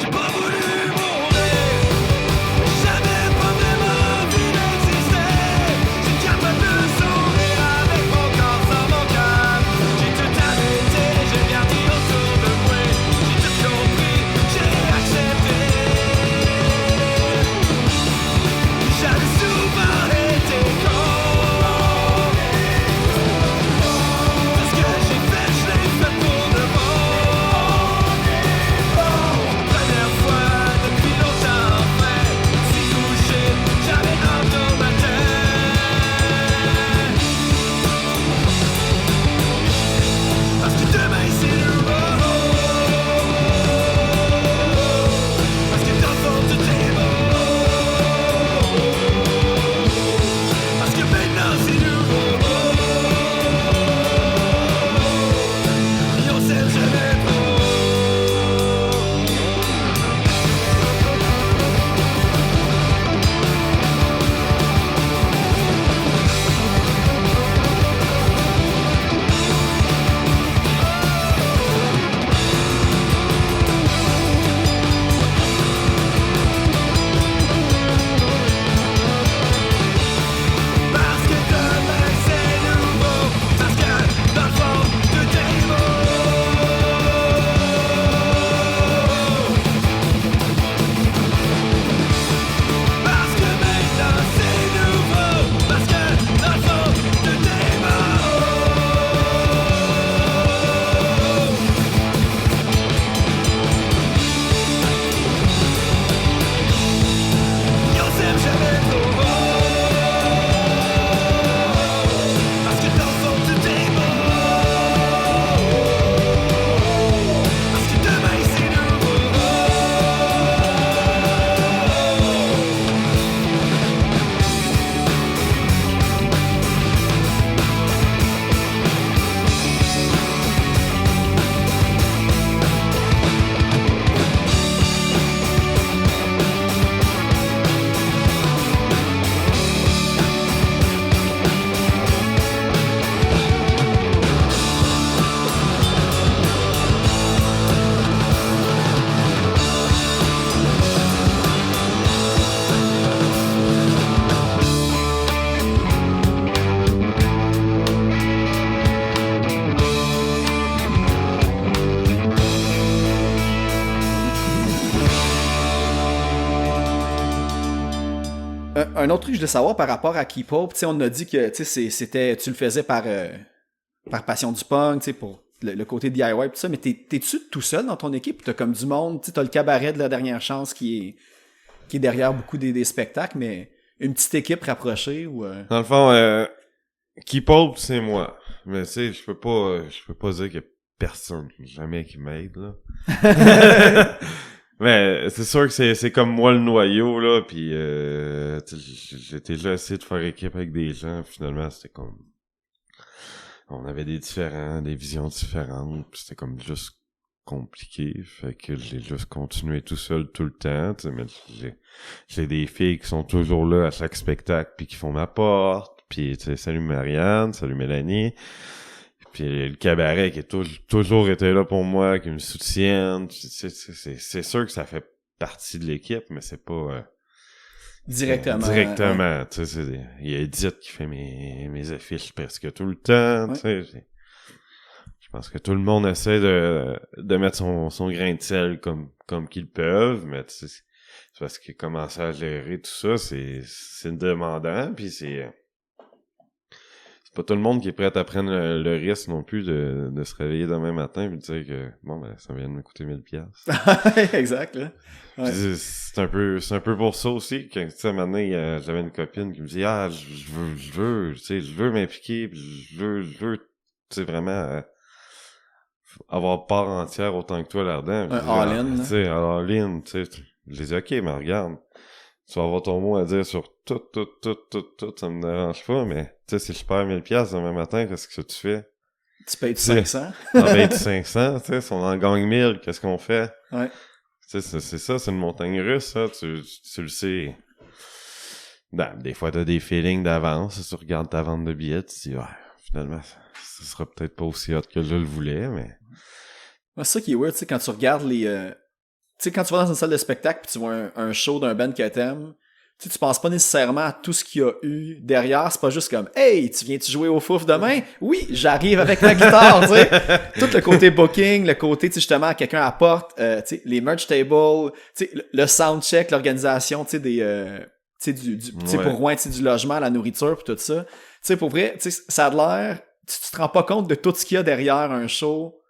J'ai pas voulu un autre truc que je voulais savoir par rapport à Keep Hope, tu sais, on a dit que tu le faisais par passion du punk, tu sais, pour le côté DIY et tout ça, mais t'es-tu tout seul dans ton équipe? T'as comme du monde, tu sais, t'as le cabaret de la dernière chance qui est derrière beaucoup des spectacles, mais une petite équipe rapprochée ou... Dans le fond, Keep Hope, c'est moi. Mais tu sais, je peux pas dire qu'il y a personne jamais qui m'aide, là. Mais c'est sûr que c'est comme moi le noyau, là, pis j'ai déjà essayé de faire équipe avec des gens, finalement, c'était comme... On avait des visions différentes, pis c'était comme juste compliqué, fait que j'ai juste continué tout seul tout le temps, tu sais, mais j'ai des filles qui sont toujours là à chaque spectacle, puis qui font ma porte, puis tu sais, salut Marianne, salut Mélanie... Puis le cabaret qui est toujours été là pour moi, qui me soutiennent. C'est sûr que ça fait partie de l'équipe, mais c'est pas... Directement. Directement, tu sais. Il y a Edith qui fait mes affiches presque tout le temps, tu sais. Je pense que tout le monde essaie de mettre son grain de sel comme qu'ils peuvent, mais tu sais, c'est parce que commencer à gérer tout ça, c'est demandant, puis c'est pas tout le monde qui est prêt à prendre le risque non plus de se réveiller demain matin et de dire que bon ben ça vient de me coûter 1000$. Exact, là. Ouais. C'est un peu pour ça aussi que tu sais, un moment donné, j'avais une copine qui me dit je veux m'impliquer, je veux tu sais vraiment avoir part entière autant que toi là-dedans. All-in. Tu sais, all-in, tu sais. Je dis ok, mais regarde, tu vas avoir ton mot à dire sur tout, ça me dérange pas, mais tu sais, si je perds 1000$ demain matin, qu'est-ce que tu fais? Tu payes 500? On paye 500, tu sais, si on en gagne 1000, qu'est-ce qu'on fait? Ouais. Tu sais, c'est ça, c'est une montagne russe, ça, tu le sais. Ben, des fois, t'as des feelings d'avance, si tu regardes ta vente de billets, tu te dis, ouais, finalement, ça sera peut-être pas aussi hot que je le voulais, mais... Ouais, c'est ça qui est weird, tu sais, quand tu regardes les... Tu sais, quand tu vas dans une salle de spectacle pis tu vois un show d'un band que t'aimes, tu penses pas nécessairement à tout ce qu'il y a eu derrière. C'est pas juste comme « Hey, tu viens-tu jouer au fouf demain? » Oui, j'arrive avec ma guitare, tu sais. Tout le côté booking, le côté, tu sais, justement, quelqu'un apporte, tu sais, les merch tables, tu sais, le soundcheck, l'organisation, tu sais, des... tu sais, tu sais, pour Rouen, tu sais, du logement, la nourriture pis tout ça. Tu sais, pour vrai, tu sais, ça a l'air... Tu te rends pas compte de tout ce qu'il y a derrière un show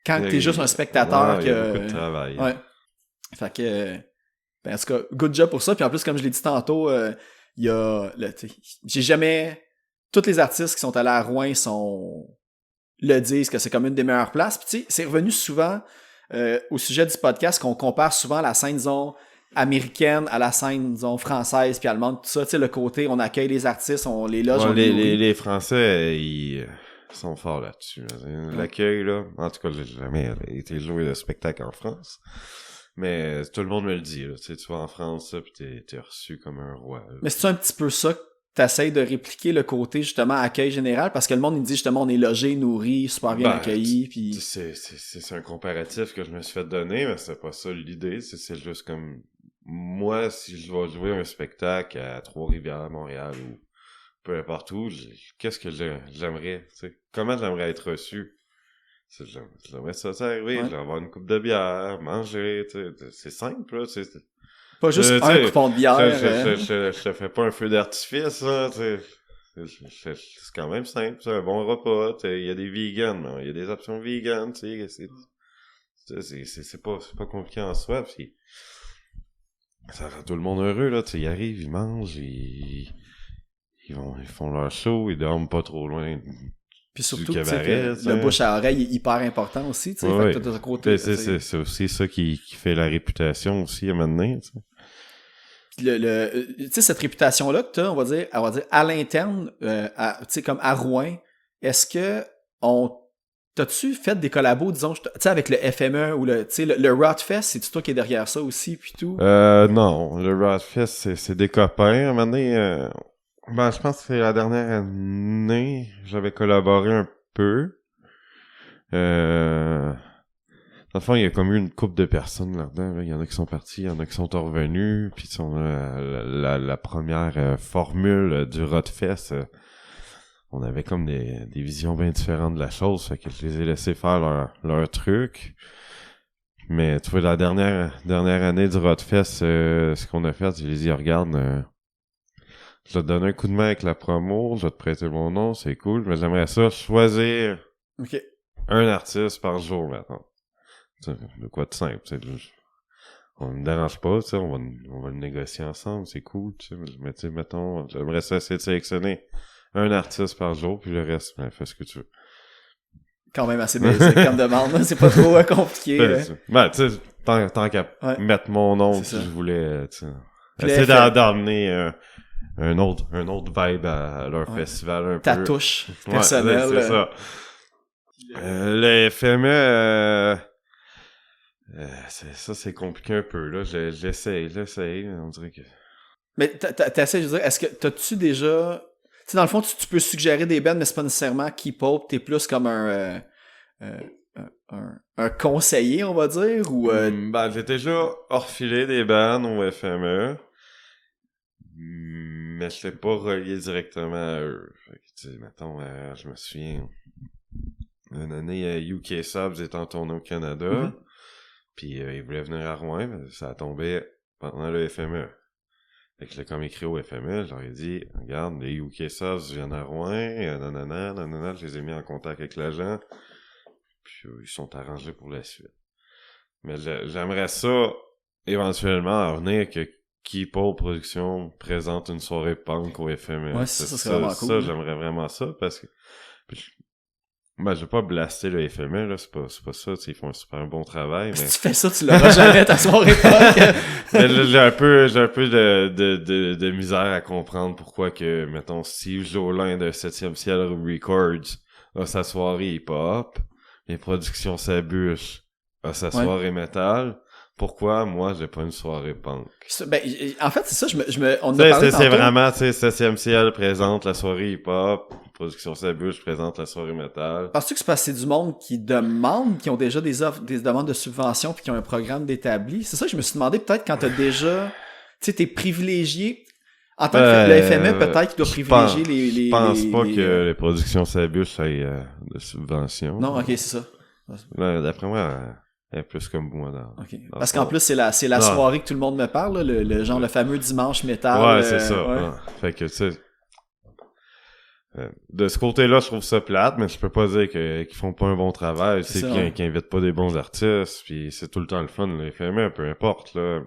quand t'es juste un spectateur il y a beaucoup de travail. Ouais. Fait que... Ben, en tout cas, good job pour ça. Puis en plus, comme je l'ai dit tantôt, il y a... j'ai jamais... Tous les artistes qui sont allés à Rouen le disent que c'est comme une des meilleures places. Puis tu sais, c'est revenu souvent au sujet du podcast qu'on compare souvent la scène, disons, américaine à la scène, disons, française puis allemande. Tout ça, tu sais, le côté, on accueille les artistes, on les loge. Les Français, ils sont forts là-dessus. Là. L'accueil, là, en tout cas, j'ai jamais été jouer de spectacle en France. Mais tout le monde me le dit, là. Tu sais, tu vas en France, là, pis t'es reçu comme un roi. Là. Mais c'est un petit peu ça que t'essayes de répliquer, le côté, justement, accueil général, parce que le monde, il dit, justement, on est logé, nourri, super bien accueilli, puis... C'est un comparatif que je me suis fait donner, mais c'est pas ça l'idée, c'est juste comme... Moi, si je vais jouer un spectacle à Trois-Rivières, Montréal, ou peu importe où, qu'est-ce que j'aimerais, tu sais? Comment j'aimerais être reçu? J'aimerais ça arriver, j'aimerais avoir une coupe de bière, manger, tu sais, c'est simple, là, tu sais. Pas juste un coupon de bière. Je te fais pas un feu d'artifice, là, tu sais. C'est quand même simple, c'est un bon repas, il y a des vegans, il y a des options vegan, tu sais, c'est pas compliqué en soi, pis ça rend tout le monde heureux, là, tu sais, ils arrivent, ils mangent, ils font leur show, ils dorment pas trop loin. Puis surtout, le bouche à oreille est hyper important aussi, tu sais. Ouais, fait que côté, c'est aussi ça qui fait la réputation aussi à un moment donné, tu sais. Tu sais, cette réputation-là que t'as, on va dire à l'interne, tu sais, comme à Rouen, est-ce que t'as-tu fait des collabos, disons, tu sais, avec le FME ou tu sais, le Rotfest, c'est-tu toi qui est derrière ça aussi, puis tout? Non, le Rotfest, c'est des copains. À un moment donné, je pense que c'est la dernière année, j'avais collaboré un peu. Dans le fond, il y a comme eu une couple de personnes là-dedans. Là. Il y en a qui sont partis, il y en a qui sont revenus. Puis on a la première formule du Rotfest, on avait comme des visions bien différentes de la chose. Fait que je les ai laissés faire leur truc. Mais tu vois, la dernière année du Rotfest, ce qu'on a fait, je les ai dit, regarde... je vais te donner un coup de main avec la promo, je vais te prêter mon nom, c'est cool, mais j'aimerais ça choisir OK. un artiste par jour, maintenant. T'sais, de quoi de simple, on me dérange pas, tu sais, on va le négocier ensemble, c'est cool, tu sais, mais tu sais, mettons, j'aimerais ça essayer de sélectionner un artiste par jour, puis le reste, ben, fais ce que tu veux. Quand même assez basique comme demande, là. C'est pas trop compliqué. Ben, tu sais, tant qu'à Ouais. mettre mon nom, C'est si ça. je voulais, tu sais, Puis essayer là, d'emmener un autre vibe à leur Ouais. festival un Ta peu. touche Ouais, personnelle. c'est ça. Le FME, c'est compliqué un peu, là. J'essaye, on dirait que... Mais t'essaies, je veux dire, est-ce que t'as-tu déjà... Tu sais, dans le fond, tu peux suggérer des bands, mais c'est pas nécessairement K-pop, t'es plus comme un conseiller, on va dire, ou... Ben, j'ai déjà refilé des bandes au FME, mais je l'ai pas relié directement à eux. Fait que, tu sais, mettons, je me souviens, une année, UK Subs est en tournée au Canada, Mhm. puis ils voulaient venir à Rouen, mais ça a tombé pendant le FME. Fait que j'ai comme écrit au FME, je leur ai dit, regarde, les UK Subs viennent à Rouen, nanana, je les ai mis en contact avec l'agent, puis ils sont arrangés pour la suite. Mais j'aimerais ça, éventuellement, à venir que Keeple Production présente une soirée punk au FME. Ouais, ça serait vraiment cool. Ça, j'aimerais vraiment ça, parce que... Ben, je vais pas blaster le FME, là, c'est pas ça, ils font un super bon travail, Si mais... tu fais ça, tu l'auras jamais ta soirée punk. Mais là, j'ai un peu de misère à comprendre pourquoi que, mettons, Steve Jolin de 7e Ciel Records a sa soirée hip-hop, les productions Sabuche a sa soirée metal. Pourquoi, moi, j'ai pas une soirée punk? Ben, en fait, c'est ça, on en a parlé C'est tantôt. vraiment, tu sais, 7e Ciel présente la soirée hip-hop, production Sabuche présente la soirée metal. Penses-tu que c'est parce que c'est du monde qui demande, qui ont déjà des offres, des demandes de subvention puis qui ont un programme d'établi? C'est ça que je me suis demandé, peut-être quand t'as déjà, tu sais, t'es privilégié. En tant que le FME, peut-être qu'il doit privilégier les... Je pense pas que les productions Sabuche aient de subvention. Non, ok, c'est ça. Là, d'après moi, elle est plus comme moi dans. Okay. Dans Parce qu'en plus, c'est la soirée que tout le monde me parle, là, le genre le fameux dimanche métal. Ouais, c'est ça. Ouais. Ouais. Fait que, tu sais, de ce côté-là, je trouve ça plate, mais je peux pas dire qu'ils font pas un bon travail. C'est qu'ils invitent pas des bons artistes, puis c'est tout le temps le fun, les FME, peu importe, là.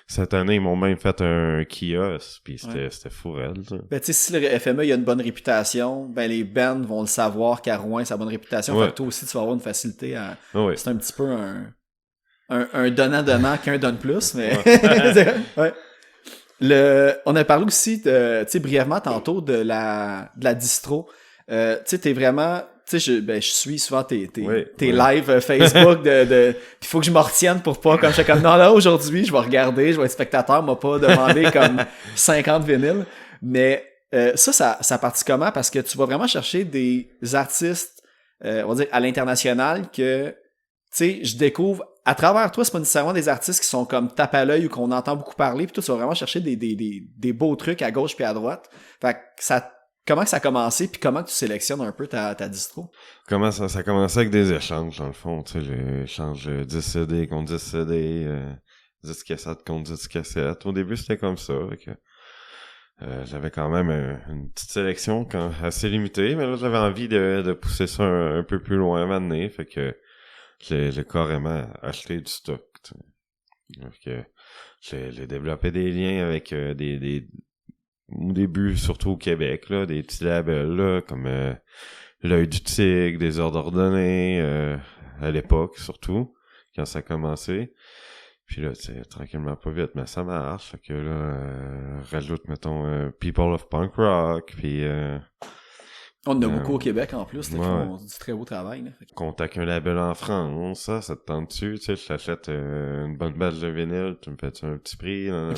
Cette année, ils m'ont même fait un kiosque, puis c'était fou raide. Ben, tu sais, si le FME il a une bonne réputation, ben les bands vont le savoir qu'à Rouen, ça a bonne réputation. Fait que toi aussi, tu vas avoir une facilité à... Ouais. C'est un petit peu un donnant-donnant qu'un donne plus, mais... Ouais. On a parlé aussi, tu sais, brièvement tantôt de la distro. Tu sais, t'es vraiment... Tu sais, je suis souvent tes lives Facebook de pis faut que je m'en retienne pour pas, comme je suis comme, non, là, aujourd'hui, je vais regarder, je vais être spectateur, m'a pas demandé comme 50 vinyles. Mais, ça partit comment? Parce que tu vas vraiment chercher des artistes, on va dire, à l'international que, tu sais, je découvre à travers toi, c'est pas nécessairement des artistes qui sont comme tape à l'œil ou qu'on entend beaucoup parler, puis toi, tu vas vraiment chercher des beaux trucs à gauche puis à droite. Fait que comment que ça a commencé, puis comment que tu sélectionnes un peu ta distro? Comment ça a commencé avec des échanges, dans le fond, tu sais, l'échange 10 CD contre 10 CD, 10 cassettes contre 10 cassettes. Au début, c'était comme ça, que j'avais quand même une petite sélection assez limitée, mais là, j'avais envie de pousser ça un peu plus loin à m'amener, fait que j'ai carrément acheté du stock, tu sais. Fait que j'ai développé des liens avec au début, surtout au Québec, là, des petits labels, là, comme L'Œil du Tigre, des Ordres Ordonnés, à l'époque, surtout, quand ça a commencé. Puis là, tu sais, tranquillement, pas vite, mais ça marche. Fait que là, rajoute, mettons, People of Punk Rock, puis... On en a beaucoup au Québec, en plus, là, qui font du très beau travail. Là. Contacte un label en France, ça te tente dessus, tu sais, je t'achète une bonne base de vinyle, tu me fais un petit prix, ouais.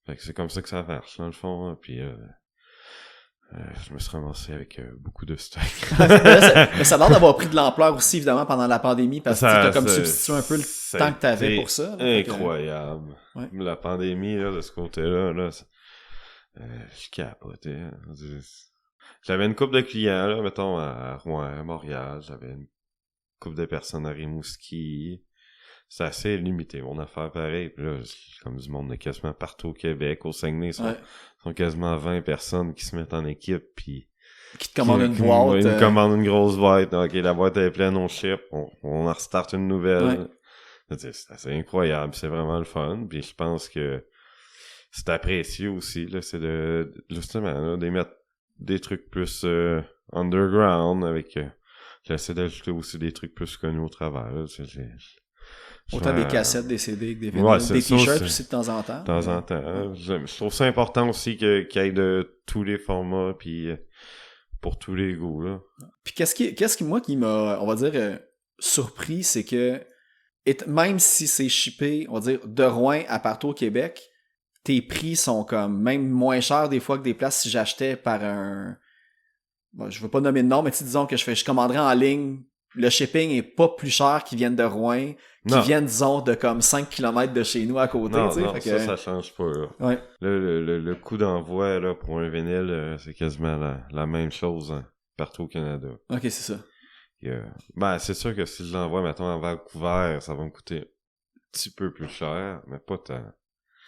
Fait que c'est comme ça que ça marche, dans le fond, hein, puis je me suis ramassé avec beaucoup de stock. Mais ça a l'air d'avoir pris de l'ampleur aussi, évidemment, pendant la pandémie, parce que tu as comme substitué un peu le temps que tu avais pour ça. Là, incroyable. Ouais. La pandémie, là, de ce côté-là, là, je capotais. J'avais une couple de clients, là, mettons, à Rouen, à Montréal, j'avais une couple de personnes à Rimouski. c'est assez limité, mon affaire pareil. Puis là, comme du monde, quasiment partout au Québec, au Saguenay, sont quasiment 20 personnes qui se mettent en équipe, puis qui te commande une boîte. Ils me commandent une grosse boîte. Ok, la boîte est pleine, on ship, on en restart une nouvelle. Ouais. C'est assez incroyable, c'est vraiment le fun. Puis je pense que c'est apprécié aussi, là, c'est de justement là, de mettre des trucs plus underground avec j'essaie d'ajouter aussi des trucs plus connus au travers. Là, autant des cassettes, des CD, des vinyles, des t-shirts aussi de temps en temps. De temps en temps. Je trouve ça important aussi qu'il y ait de tous les formats puis pour tous les goûts, là. Puis qu'est-ce qui moi qui m'a, on va dire, surpris, c'est que même si c'est shippé, on va dire, de Rouen à partout au Québec, tes prix sont comme même moins chers des fois que des places si j'achetais par un... Bon, je veux pas nommer de nom, mais disons que je commanderais en ligne, le shipping est pas plus cher qu'ils viennent de Rouen, qu'ils viennent, disons, de comme 5 km de chez nous à côté. Non, t'sais, non, fait que... ça change pas. Là. Ouais. Le coût d'envoi là pour un vinyle, c'est quasiment la même chose hein, partout au Canada. Ok, c'est ça. Ben, c'est sûr que si je l'envoie, mettons, à Vancouver, ça va me coûter un petit peu plus cher, mais pas tant.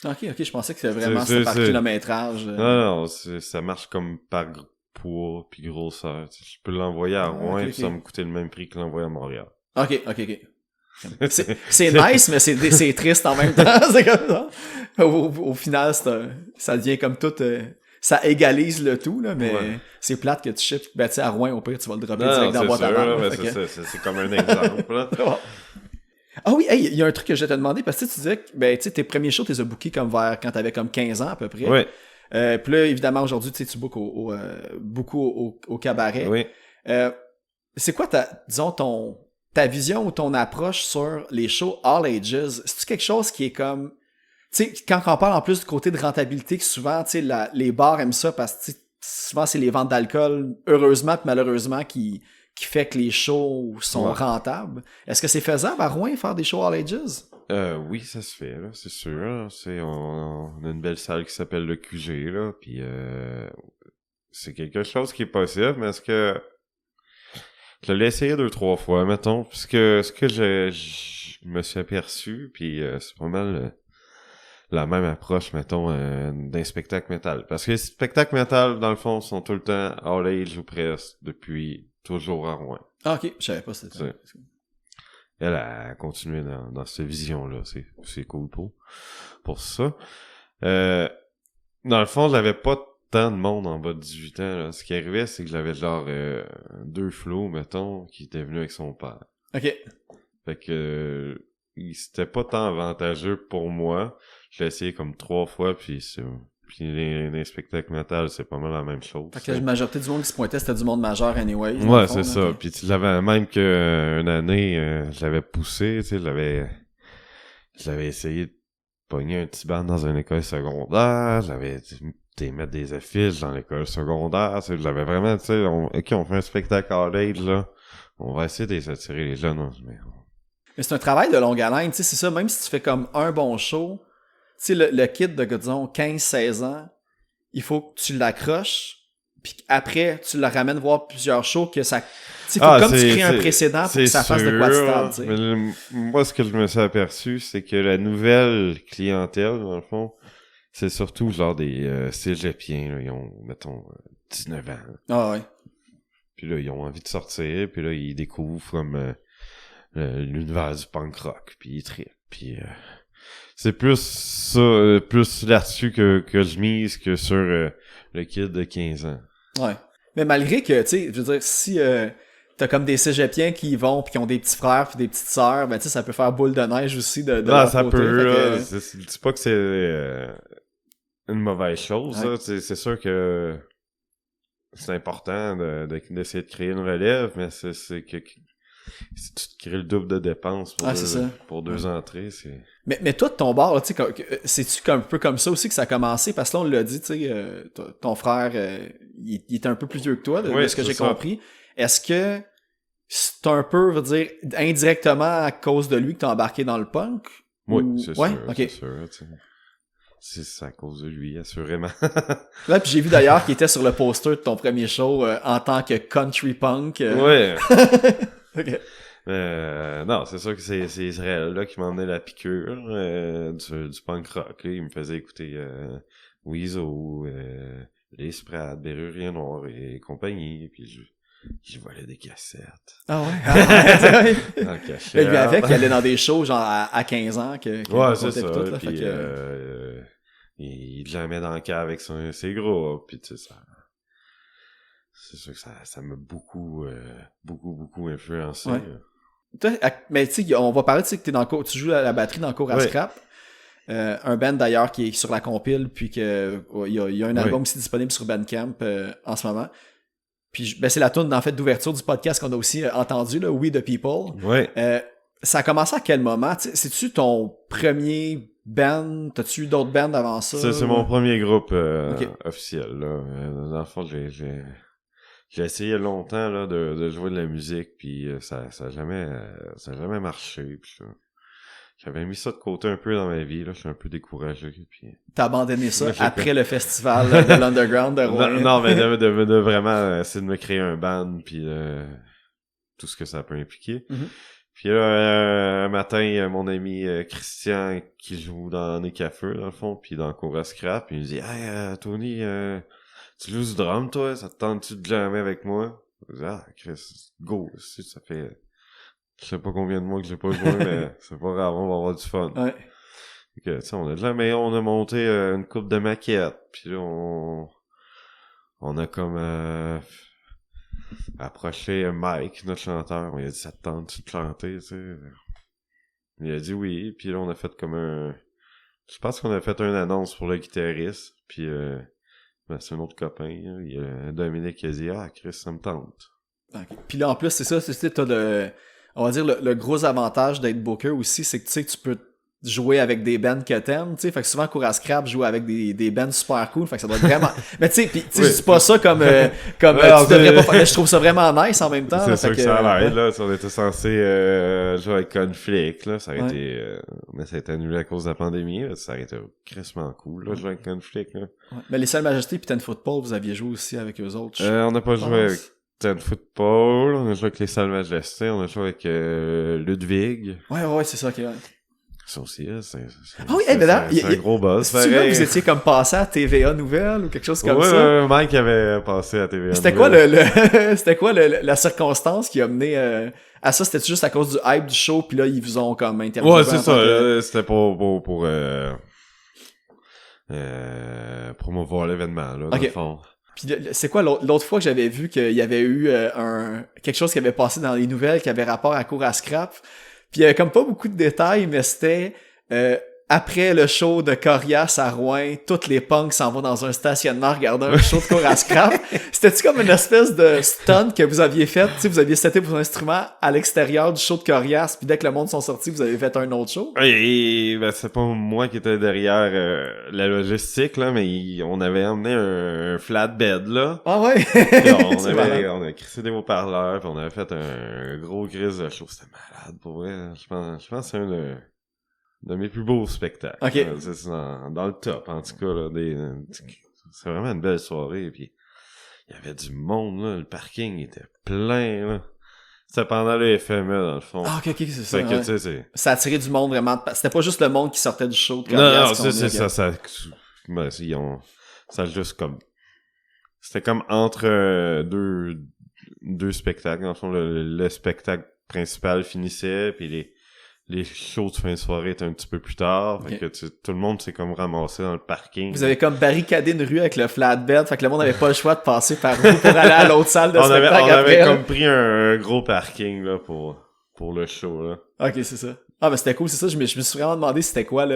Ok, je pensais que c'était vraiment ça par kilométrage. Non, ça marche comme par poids puis grosseur. Je peux l'envoyer à Rouen puis ça va me coûter le même prix que l'envoyer à Montréal. Ok. C'est nice, mais c'est triste en même temps. C'est comme ça. Au final, ça devient comme tout... ça égalise le tout, là, mais c'est plate que tu ships. Ben, tu sais, à Rouen, au pire, tu vas le dropper direct dans la boîte à mal. C'est comme un exemple, là. Ah oui, il y a un truc que je vais te demander, parce que tu disais que ben, tes premiers shows, tu les as bookés comme quand t'avais comme 15 ans à peu près. Oui. Puis là, évidemment, aujourd'hui, tu bookes beaucoup au cabaret. Oui. C'est quoi ta vision ou ton approche sur les shows all ages? C'est-tu quelque chose qui est comme... Tu sais, quand on parle en plus du côté de rentabilité, que souvent, tu sais, les bars aiment ça parce que souvent, c'est les ventes d'alcool, heureusement puis malheureusement, qui fait que les shows sont rentables. Est-ce que c'est faisable à Rouen faire des shows all ages? Oui, ça se fait, là, c'est sûr. Là. On a une belle salle qui s'appelle le QG, là, puis c'est quelque chose qui est possible, mais est-ce que... Je l'ai essayé 2-3 fois, mettons, puisque ce que je me suis aperçu, puis c'est pas mal la même approche, mettons, d'un spectacle métal. Parce que les spectacles métal, dans le fond, sont tout le temps all age ou presque, depuis toujours à Rouen. Ah, ok, je savais pas c'était ça. Elle a continué dans cette vision-là, c'est cool pour ça. Dans le fond, j'avais pas tant de monde en bas de 18 ans. Là. Ce qui arrivait, c'est que j'avais genre 2 flots, mettons, qui étaient venus avec son père. Ok. Fait que c'était pas tant avantageux pour moi. Je l'ai essayé comme 3 fois, puis les spectacles métal, c'est pas mal la même chose. Fait que la majorité du monde qui se pointait, c'était du monde majeur anyway. Ouais, c'est ça. Puis tu l'avais même qu'une année, je l'avais poussé, tu sais, j'avais essayé de pogner un petit band dans une école secondaire, j'avais mettre des affiches dans l'école secondaire, tu sais, j'avais vraiment, tu sais, on fait un spectacle all age, là, on va essayer d'attirer les jeunes, mais c'est un travail de longue haleine, tu sais, c'est ça, même si tu fais comme un bon show, tu sais, le kid de, disons, 15-16 ans, il faut que tu l'accroches, puis après, tu le ramènes voir plusieurs shows, que ça... Tu sais, faut comme tu crées un précédent pour que ça fasse de quoi de stable, tu sais. Moi, ce que je me suis aperçu, c'est que la nouvelle clientèle, dans le fond, c'est surtout genre des cégepiens, là, ils ont, mettons, 19 ans. Ah ouais. Puis là, ils ont envie de sortir, puis là, ils découvrent comme l'univers du punk rock, puis ils trippent, puis... c'est plus ça, plus là-dessus que je mise que sur le kid de 15 ans. Ouais. Mais malgré que, tu sais, je veux dire, si t'as comme des cégepiens qui y vont pis qui ont des petits frères pis des petites sœurs, ben tu sais, ça peut faire boule de neige aussi de non, ça côté, peut, là. Je dis pas que c'est une mauvaise chose, ouais. C'est sûr que c'est important d'essayer de créer une relève, mais c'est que si tu te crées le double de dépenses pour deux entrées, c'est... Mais toi, de ton bord, tu sais, c'est-tu un peu comme ça aussi que ça a commencé? Parce que là, on l'a dit, tu sais, ton frère, il est un peu plus vieux que toi, de ce que j'ai compris. Est-ce que c'est un peu, je veux dire, indirectement à cause de lui que t'as embarqué dans le punk? Oui, c'est sûr, okay. C'est sûr, tu sais. C'est à cause de lui, assurément. Là, puis j'ai vu d'ailleurs qu'il était sur le poster de ton premier show en tant que country punk. Ouais. Okay. Non, c'est sûr que c'est Israël là qui m'emmenait la piqûre du punk rock. Là. Il me faisait écouter Weezo, les Sprats, Bérurier Noir et compagnie. Puis je volais des cassettes. Ah ouais? Dans le cachet. Et lui avec, il allait dans des shows genre à 15 ans. Ouais, c'est ça. Tout, là, puis il jamais dans le cas avec ses gros. Puis tu sais, ça... C'est sûr que ça m'a beaucoup influencé. Ouais. Toi, mais tu sais, on va parler, tu sais, que t'es dans le cours, tu joues à la batterie dans le cours à scrap. Un band d'ailleurs qui est sur la compile, puis que il y a un album aussi disponible sur Bandcamp en ce moment. Puis ben, c'est la tune en fait d'ouverture du podcast qu'on a aussi entendu, là, We the People. Ouais. Ça a commencé à quel moment? C'est-tu ton premier band? T'as-tu eu d'autres bands avant ça? C'est mon premier groupe officiel. Là. Dans le fond, j'ai essayé longtemps là de jouer de la musique, puis ça a jamais marché. Puis j'avais mis ça de côté un peu dans ma vie. Là, je suis un peu découragé. Puis t'as abandonné ça après le festival de l'Underground de Rouen. Non, mais de vraiment essayer de me créer un band, puis tout ce que ça peut impliquer. Mm-hmm. Puis là, un matin, mon ami Christian, qui joue dans Necafeu, dans le fond, puis dans Cour à Scrap, il me dit « Hey, Tony, tu joues du drum, toi? Ça te tente-tu de jammer avec moi? » Je dis « Ah, Chris, go! » Ça fait... Je sais pas combien de mois que j'ai pas joué, mais c'est pas grave, on va avoir du fun. Ouais. Tu sais, on a jamais... On a monté une coupe de maquettes, puis là, on a comme... approché Mike, notre chanteur. On lui a dit « Ça te tente-tu de chanter? » tu sais? Il a dit oui, puis là, on a fait comme un... Je pense qu'on a fait une annonce pour le guitariste, puis... Ben, c'est un autre copain, là. Il y a Dominique qui a dit « Ah, Chris, ça me tente. » Okay. Puis là, en plus, c'est ça, t'as on va dire, le gros avantage d'être booker aussi, c'est que, tu sais, que tu peux jouer avec des bands que t'aimes, tu sais, fait que souvent, Cour à Scrap joue avec des bands super cool, fait que ça doit être vraiment... Mais tu sais, pis tu sais, je dis pas ça comme tu devrais pas faire, mais je trouve ça vraiment nice en même temps. C'est là, sûr que ça a l'air, là, si on était censé jouer avec Conflict, là, ça aurait été... mais ça a été annulé à cause de la pandémie, là, ça aurait été crissement cool, là, jouer avec Conflict, là. Ouais. Mais les Seules Majestés pis Ten Football, vous aviez joué aussi avec eux autres. On n'a pas joué avec Ten Football, on a joué avec les Seules Majestés, on a joué avec Ludwig. Ouais, c'est ça, ok, ouais. Ça aussi, là, c'est un gros boss. C'est là que vous étiez comme passé à TVA Nouvelle ou quelque chose comme ça? Ouais, Mike avait passé à TVA C'était Nouvelle. C'était quoi la circonstance qui a mené à ça? C'était juste à cause du hype du show, puis là, ils vous ont comme interviewé? Ouais, c'est ça. C'était pour promouvoir l'événement, là, dans le fond. Puis c'est quoi l'autre fois que j'avais vu qu'il y avait eu quelque chose qui avait passé dans les nouvelles qui avait rapport à Cour à Scrap? Puis il y avait comme pas beaucoup de détails, mais c'était après le show de Corias à Rouen, toutes les punks s'en vont dans un stationnement regarder un show de Cour à Scrap. C'était-tu comme une espèce de stunt que vous aviez fait? Tu sais, vous aviez seté vos instruments à l'extérieur du show de Corias, puis dès que le monde sont sortis, vous avez fait un autre show? Et ben, c'est pas moi qui étais derrière la logistique, là, mais on avait emmené un flatbed, là. Ah ouais? Puis on a crissé des haut-parleurs, puis on avait fait un gros grise de show. C'était malade, pour vrai. Je pense que c'est un de mes plus beaux spectacles. Okay. C'est dans le top, en tout cas, là. C'est vraiment une belle soirée, puis il y avait du monde, là. Le parking était plein, là. C'était pendant le FME, dans le fond. Ah, ok, c'est ça. Que, tu sais, ça attirait du monde vraiment. C'était pas juste le monde qui sortait du show. Non, c'est ça. Ça juste comme... C'était comme entre deux spectacles. Dans le fond, le spectacle principal finissait, puis les shows de fin de soirée étaient un petit peu plus tard. Fait que tout le monde s'est comme ramassé dans le parking. Vous avez comme barricadé une rue avec le flatbed, fait que le monde avait pas le choix de passer par vous pour aller à l'autre salle de spectacle on avait comme pris un gros parking là pour le show, là. Ok, c'est ça. Ah, ben c'était cool, c'est ça. Je me suis vraiment demandé si c'était quoi,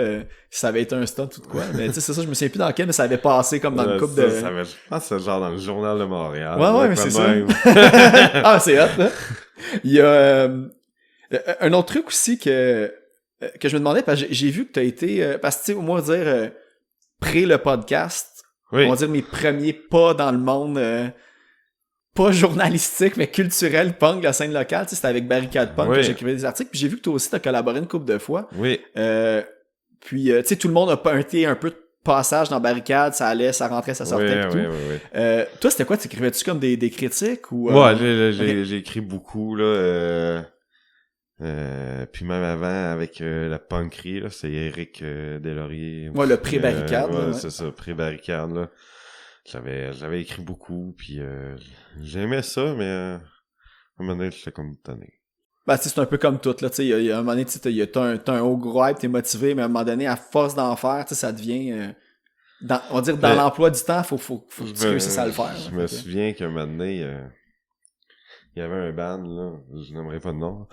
si ça avait été un stunt ou de quoi. Mais tu sais, c'est ça, je me souviens plus dans lequel, mais ça avait passé comme dans une coupe de... je pense que c'est genre dans le Journal de Montréal. Ouais, mais c'est ça. Ah, c'est hot, là. Il y a... un autre truc aussi que je me demandais, parce que j'ai vu que t'as été... parce que, tu sais, au moins dire, pré le podcast, oui. On va dire mes premiers pas dans le monde... pas journalistique, mais culturel, punk, la scène locale. Tu sais, c'était avec Barricade Punk que j'écrivais des articles. Puis j'ai vu que toi aussi, t'as collaboré une couple de fois. Oui. Puis, tu sais, tout le monde a été un peu de passage dans Barricade. Ça allait, ça rentrait, ça sortait. Oui. Toi, c'était quoi? T'écrivais-tu comme des critiques? Ou, Ouais, j'ai écrit beaucoup, là. Puis même avant, avec la punkerie, là, c'est Éric Deslauriers. Ouais, le pré-barricade. Ouais, là, c'est ça, pré-barricade, là. J'avais écrit beaucoup, puis j'aimais ça, mais à un moment donné, j'étais comme tanné. Ben, tu sais, c'est un peu comme tout, là, tu sais, il y a un moment donné, tu sais, t'as un haut gros hype, t'es motivé, mais à un moment donné, à force d'en faire, tu sais, ça devient, on va dire, dans l'emploi du temps, faut que tu réussisses à le faire. Je me souviens qu'un moment donné, il y avait un band, là, je n'aimerais pas de nom.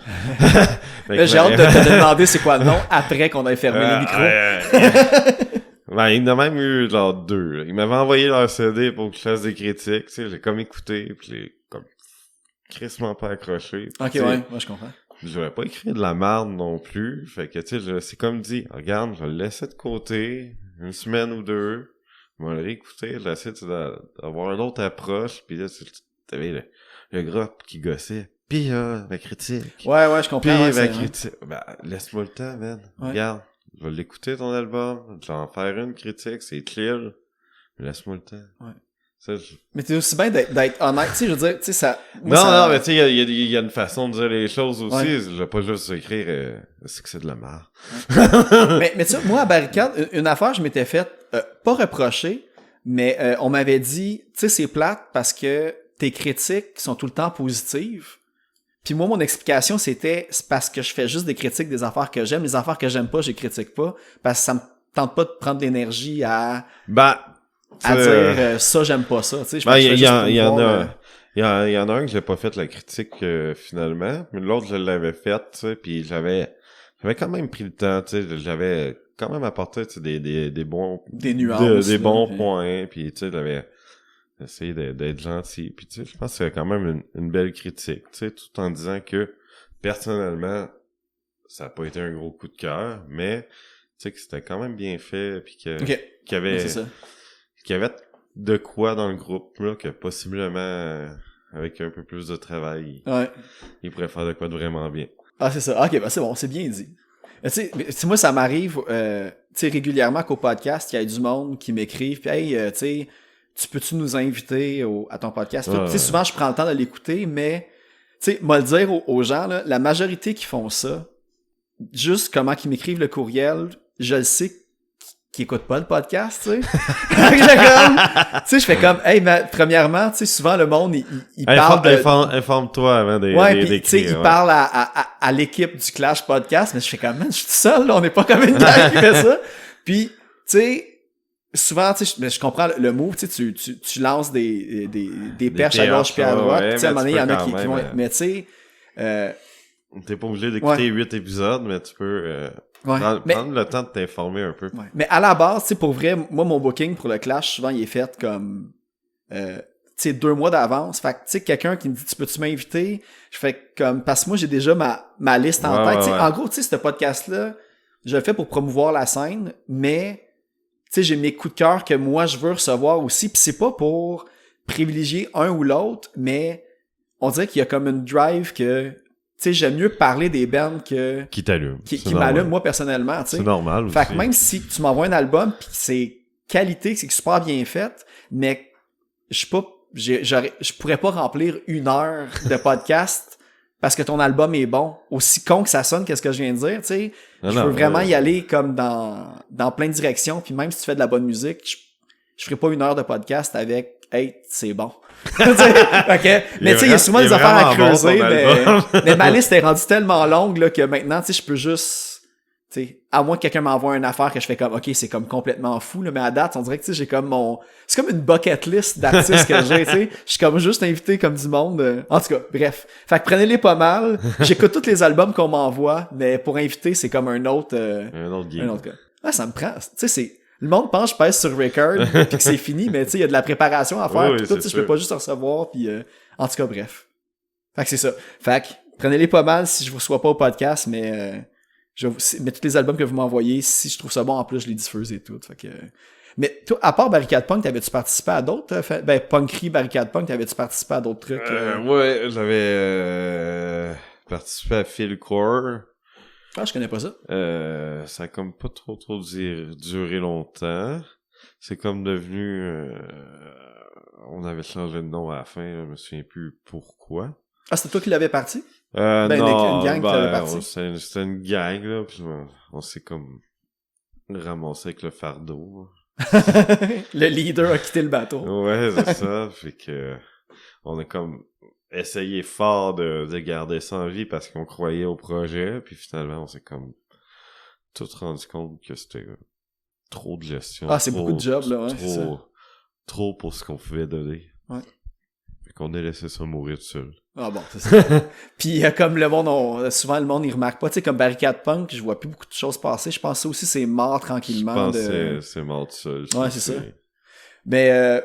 Là, j'ai hâte de te demander c'est quoi le nom après qu'on ait fermé les micros. Ben, il en a même eu, genre, 2. Là. Ils m'avaient envoyé leur CD pour que je fasse des critiques, tu sais, j'ai comme écouté, pis j'ai comme crissement pas accroché. Ok, ouais, moi je comprends. J'aurais pas écrit de la merde non plus, fait que, tu sais, c'est comme dit, regarde, je vais le laisser de côté, une semaine ou 2, je vais le réécouter, je vais essayer d'avoir une autre approche, pis là, t'avais le gars qui gossait. Pis la critique. Ouais, je comprends. Pis Ouais, la critique. Ben, laisse-moi le temps, man. Ouais. Regarde, je vais l'écouter ton album, je vais en faire une critique, c'est chill. Laisse-moi le temps. Ouais. Ça, Mais t'es aussi bien d'être honnête, tu sais, je veux dire, tu sais, ça... Non, mais tu sais, il y a une façon de dire les choses aussi. Ouais. Je vais pas juste écrire c'est que c'est de la merde. Ouais. mais tu sais, moi, à Barricade, une affaire, je m'étais faite, pas reprocher, mais on m'avait dit, tu sais, c'est plate parce que tes critiques sont tout le temps positives. Puis moi, mon explication, c'est parce que je fais juste des critiques des affaires que j'aime. Les affaires que j'aime pas, je les critique pas. Parce que ça me tente pas de prendre de l'énergie à dire ça, j'aime pas ça. Tu sais, il y en a un que j'ai pas fait la critique finalement, mais l'autre je l'avais fait, tu sais, puis j'avais quand même pris le temps, tu sais, j'avais quand même apporté des bons nuances, des bons points, puis tu sais, j'avais essayé d'être gentil, puis tu sais, je pense que c'est quand même une belle critique, tu sais, tout en disant que personnellement ça a pas été un gros coup de cœur, mais tu sais que c'était quand même bien fait, puis qu'il y avait de quoi dans le groupe, là, que possiblement, avec un peu plus de travail, il pourrait faire de quoi de vraiment bien. Ah, c'est ça. Ok, ben c'est bon, c'est bien dit. Tu sais, moi, ça m'arrive, tu sais, régulièrement qu'au podcast, il y a du monde qui m'écrive, puis hey, tu sais, tu peux-tu nous inviter à ton podcast? Tu sais, souvent, je prends le temps de l'écouter, mais, tu sais, moi le dire aux gens, là, la majorité qui font ça, juste comment qu'ils m'écrivent le courriel, je le sais qui écoute pas le podcast, tu sais. Tu sais, je fais comme, hey, mais premièrement, tu sais, souvent le monde, il parle informe-toi avant d'écrire. Ouais, pis tu sais, il parle à l'équipe du Clash Podcast, mais je fais comme, man, je suis tout seul, là, on n'est pas comme une gang qui fait ça. Puis, tu sais, souvent, tu sais, mais je comprends le move, tu sais, tu lances des perches à gauche puis à droite, tu sais, à un moment donné, il y en a qui vont, mais tu sais, t'es pas obligé d'écouter 8 épisodes, mais tu peux prendre le temps de t'informer un peu. Ouais. Mais à la base, tu sais, pour vrai, moi, mon booking pour le Clash, souvent, il est fait comme, tu sais, 2 mois d'avance. Fait que, tu sais, quelqu'un qui me dit, tu peux-tu m'inviter? Je fais comme, parce que moi, j'ai déjà ma liste en tête. Ouais. En gros, tu sais, ce podcast-là, je le fais pour promouvoir la scène, mais, tu sais, j'ai mes coups de cœur que moi, je veux recevoir aussi. Puis c'est pas pour privilégier un ou l'autre, mais on dirait qu'il y a comme une drive que, tu sais, j'aime mieux parler des bands qui t'allument. Qui m'allument, moi, personnellement, tu sais. C'est normal aussi. Fait que même si tu m'envoies un album pis que c'est qualité, que c'est super bien fait, mais je pourrais pas remplir 1 heure de podcast parce que ton album est bon. Aussi con que ça sonne, qu'est-ce que je viens de dire, tu sais. Je veux vraiment y aller comme dans plein de directions, puis même si tu fais de la bonne musique, je ferai pas 1 heure de podcast avec « Hey, c'est bon ». Okay. Mais tu sais, il y a souvent des affaires à creuser, mais ma liste est rendue tellement longue là, que maintenant, tu sais, je peux juste, tu sais, à moins que quelqu'un m'envoie une affaire que je fais comme, ok, c'est comme complètement fou, là, mais à date, on dirait que tu sais, j'ai comme c'est comme une bucket list d'artistes que j'ai, tu sais, je suis comme juste invité comme du monde, en tout cas, bref. Fait que prenez-les pas mal, j'écoute tous les albums qu'on m'envoie, mais pour inviter, c'est comme un autre gars. Ah, ça me prend, tu sais, c'est, le monde pense que je pèse sur record pis que c'est fini, mais tu sais, il y a de la préparation à faire, pis tout, je peux pas juste recevoir, pis en tout cas, bref. Fait que c'est ça. Fait que, prenez-les pas mal si je vous reçois pas au podcast, mais mais tous les albums que vous m'envoyez, si je trouve ça bon, en plus, je les diffuse et tout. Fait que... Mais toi, à part Barricade Punk, t'avais-tu participé à d'autres? Punkery, Barricade Punk, t'avais-tu participé à d'autres trucs? Ouais, j'avais participé à Philcore. Ah, je connais pas ça. Ça a comme pas trop duré longtemps. C'est comme devenu... on avait changé de nom à la fin, je me souviens plus pourquoi. Ah, c'était toi qui l'avais parti? Non, une gang qui avait parti. c'était une gang, là, puis on s'est comme ramassé avec le fardeau. Le leader a quitté le bateau. Ouais, c'est ça, fait que on a comme essayé fort de garder ça en vie parce qu'on croyait au projet, puis finalement, on s'est comme tout rendu compte que c'était trop de gestion. Ah, c'est beaucoup de job, là, ouais, c'est ça. Trop pour ce qu'on pouvait donner. Ouais. Fait qu'on a laissé ça mourir tout seul. Ah bon, c'est ça. Puis comme le monde, souvent le monde il remarque pas, tu sais, comme Barricade Punk, je vois plus beaucoup de choses passer. Je pense que ça aussi c'est mort tranquillement. Je pense que c'est mort tout seul. Ouais, c'est ça. Mais